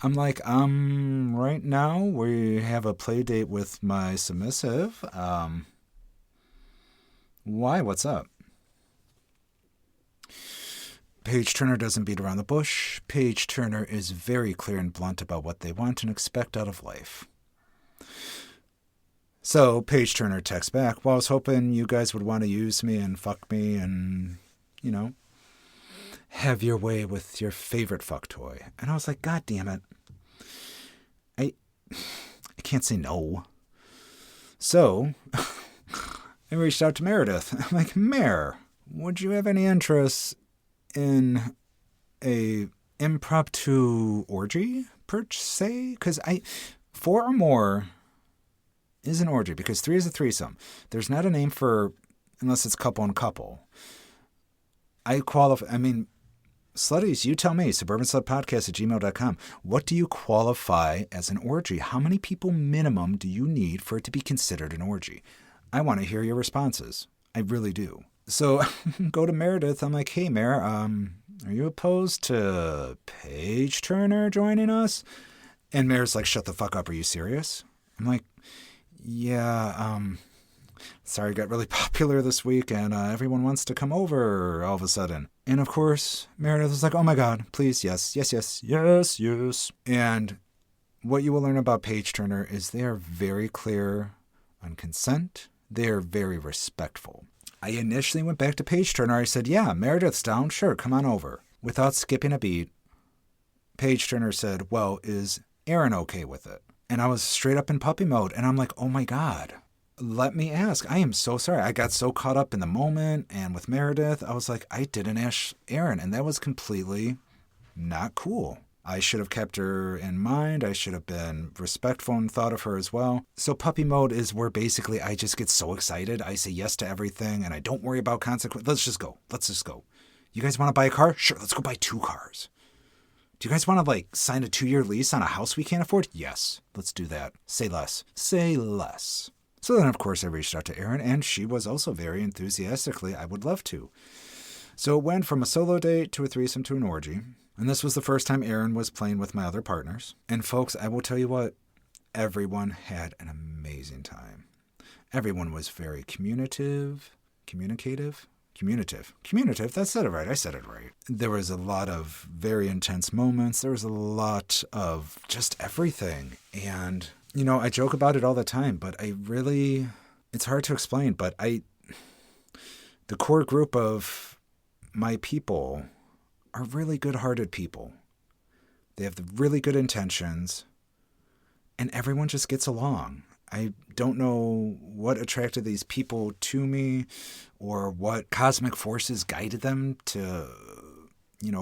[SPEAKER 3] I'm like, right now we have a play date with my submissive. Why? What's up? Paige Turner doesn't beat around the bush. Paige Turner is very clear and blunt about what they want and expect out of life. So Paige Turner texts back, well, I was hoping you guys would want to use me and fuck me and, have your way with your favorite fuck toy. And I was like, God damn it. I can't say no. So I reached out to Meredith. I'm like, Mare, would you have any interest in a impromptu orgy, per se? Because 4 or more is an orgy, because 3 is a threesome. There's not a name for, unless it's couple and couple. Slutties, you tell me, suburbanslutpodcast@gmail.com. What do you qualify as an orgy? How many people minimum do you need for it to be considered an orgy? I want to hear your responses. I really do. So go to Meredith. I'm like, hey, Mare, are you opposed to Paige Turner joining us? And Mare's like, shut the fuck up. Are you serious? I'm like, yeah, sorry, got really popular this week and everyone wants to come over all of a sudden. And of course, Meredith was like, oh my God, please, yes. And what you will learn about Paige Turner is they are very clear on consent. They are very respectful. I initially went back to Paige Turner. I said, yeah, Meredith's down. Sure, come on over. Without skipping a beat, Paige Turner said, well, is Erin okay with it? And I was straight up in puppy mode. And I'm like, oh my God, let me ask. I am so sorry. I got so caught up in the moment. And with Meredith, I was like, I didn't ask Erin. And that was completely not cool. I should have kept her in mind. I should have been respectful and thought of her as well. So puppy mode is where basically I just get so excited. I say yes to everything and I don't worry about consequences. Let's just go. You guys want to buy a car? Sure, let's go buy 2 cars. Do you guys want to sign a 2-year lease on a house we can't afford? Yes, let's do that. Say less. So then, of course, I reached out to Erin, and she was also very enthusiastically, I would love to. So it went from a solo date to a threesome to an orgy. And this was the first time Erin was playing with my other partners. And folks, I will tell you what, everyone had an amazing time. Everyone was very communicative. I said it right. There was a lot of very intense moments. There was a lot of just everything. And, I joke about it all the time, but it's hard to explain, but the core group of my people are really good-hearted people. They have the really good intentions, and everyone just gets along. I don't know what attracted these people to me or what cosmic forces guided them to,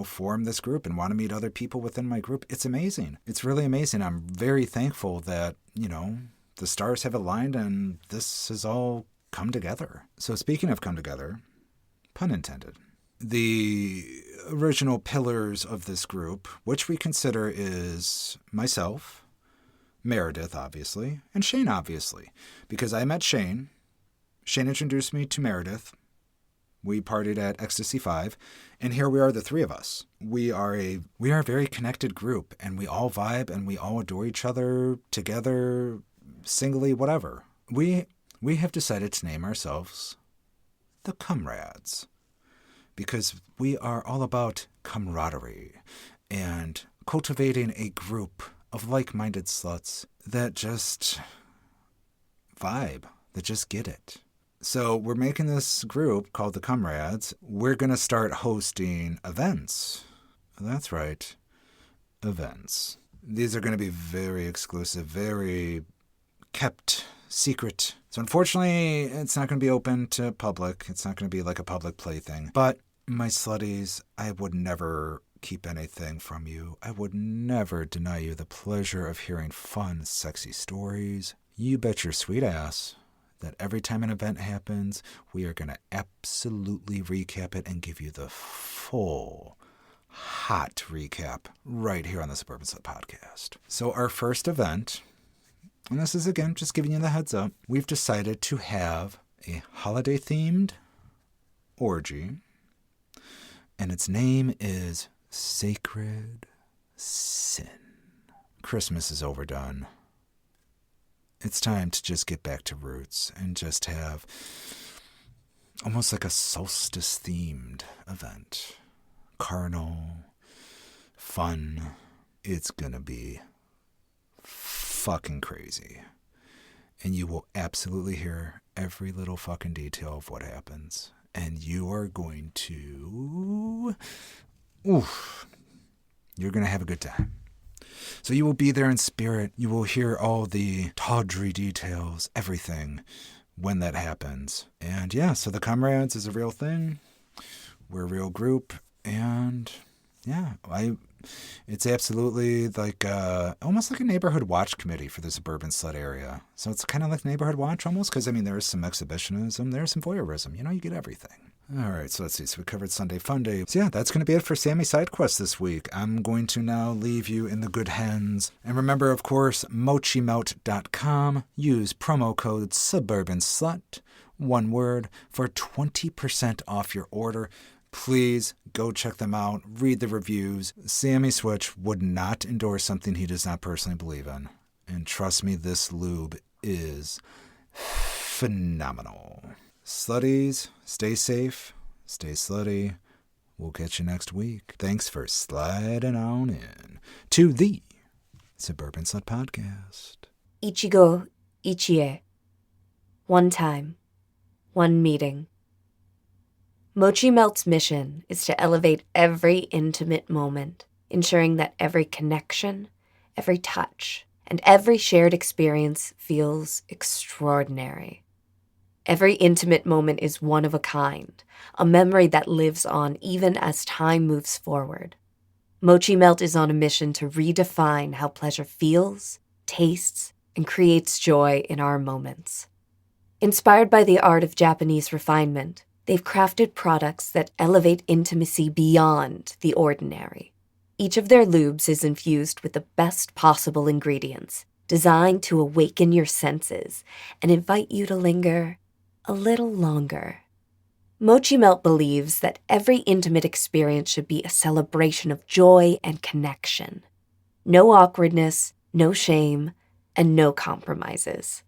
[SPEAKER 3] form this group and want to meet other people within my group. It's amazing. It's really amazing. I'm very thankful that, the stars have aligned and this has all come together. So speaking of come together, pun intended, the original pillars of this group, which we consider is myself, Meredith, obviously, and Shane, obviously, because I met Shane. Shane introduced me to Meredith. We partied at Ecstasy 5, and here we are, the three of us. We are a very connected group, and we all vibe, and we all adore each other together, singly, whatever. We have decided to name ourselves the Comrades, because we are all about camaraderie and cultivating a group of like-minded sluts that just vibe, that just get it. So we're making this group called the Comrades. We're going to start hosting events. That's right, events. These are going to be very exclusive, very kept secret. So unfortunately, it's not going to be open to public. It's not going to be like a public plaything. But my slutties, I would never keep anything from you. I would never deny you the pleasure of hearing fun, sexy stories. You bet your sweet ass that every time an event happens, we are going to absolutely recap it and give you the full, hot recap right here on the Suburban Slut Podcast. So our first event, and this is, again, just giving you the heads up, we've decided to have a holiday-themed orgy, and its name is Sacred Sin. Christmas is overdone. It's time to just get back to roots and just have almost like a solstice-themed event. Carnal, fun. It's gonna be fucking crazy. And you will absolutely hear every little fucking detail of what happens. And you are going to... you're gonna have a good time. So you will be there in spirit. You will hear all the tawdry details, everything, when that happens. And yeah, so the Comrades is a real thing. We're a real group. And yeah, it's absolutely like almost like a neighborhood watch committee for the suburban slut area. So it's kind of like neighborhood watch almost, because I mean, there's some exhibitionism, there's some voyeurism. You know, you get everything. All right, so let's see. So we covered Sunday Fun Day. So yeah, that's going to be it for Sammy Side Quest this week. I'm going to now leave you in the good hands. And remember, of course, mochimelt.com. Use promo code SuburbanSlut, one word, for 20% off your order. Please go check them out. Read the reviews. Sammy Switch would not endorse something he does not personally believe in. And trust me, this lube is phenomenal. Slutties, stay safe, stay slutty. We'll catch you next week. Thanks for sliding on in to the Suburban Slut Podcast.
[SPEAKER 1] Ichigo Ichie. One time. One meeting. Mochi Melt's mission is to elevate every intimate moment, ensuring that every connection, every touch, and every shared experience feels extraordinary. Every intimate moment is one of a kind, a memory that lives on even as time moves forward. Mochi Melt is on a mission to redefine how pleasure feels, tastes, and creates joy in our moments. Inspired by the art of Japanese refinement, they've crafted products that elevate intimacy beyond the ordinary. Each of their lubes is infused with the best possible ingredients, designed to awaken your senses and invite you to linger a little longer. Mochi Melt believes that every intimate experience should be a celebration of joy and connection. No awkwardness, no shame, and no compromises.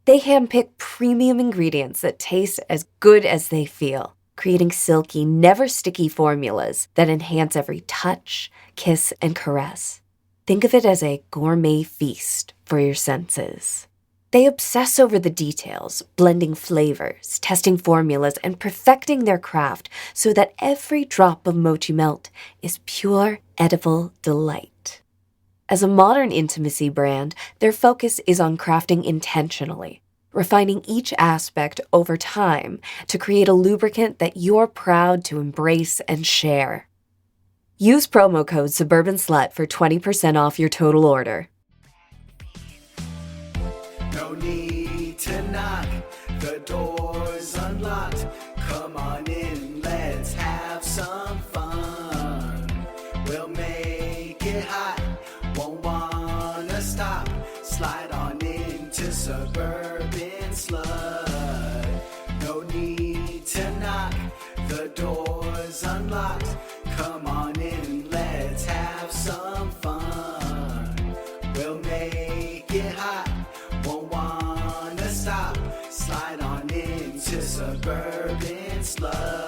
[SPEAKER 1] They handpick premium ingredients that taste as good as they feel, creating silky, never sticky formulas that enhance every touch, kiss, and caress. Think of it as a gourmet feast for your senses. They obsess over the details, blending flavors, testing formulas, and perfecting their craft so that every drop of Mochi Melt is pure, edible delight. As a modern intimacy brand, their focus is on crafting intentionally, refining each aspect over time to create a lubricant that you're proud to embrace and share. Use promo code SuburbanSlut for 20% off your total order.
[SPEAKER 2] No need to knock, the door's unlocked. Come on in, let's have it hot, won't wanna stop. Slide on into Suburban Slut. No need to knock, the door's unlocked. Come on in, let's have some fun. We'll make it hot, won't wanna stop. Slide on into Suburban Slut.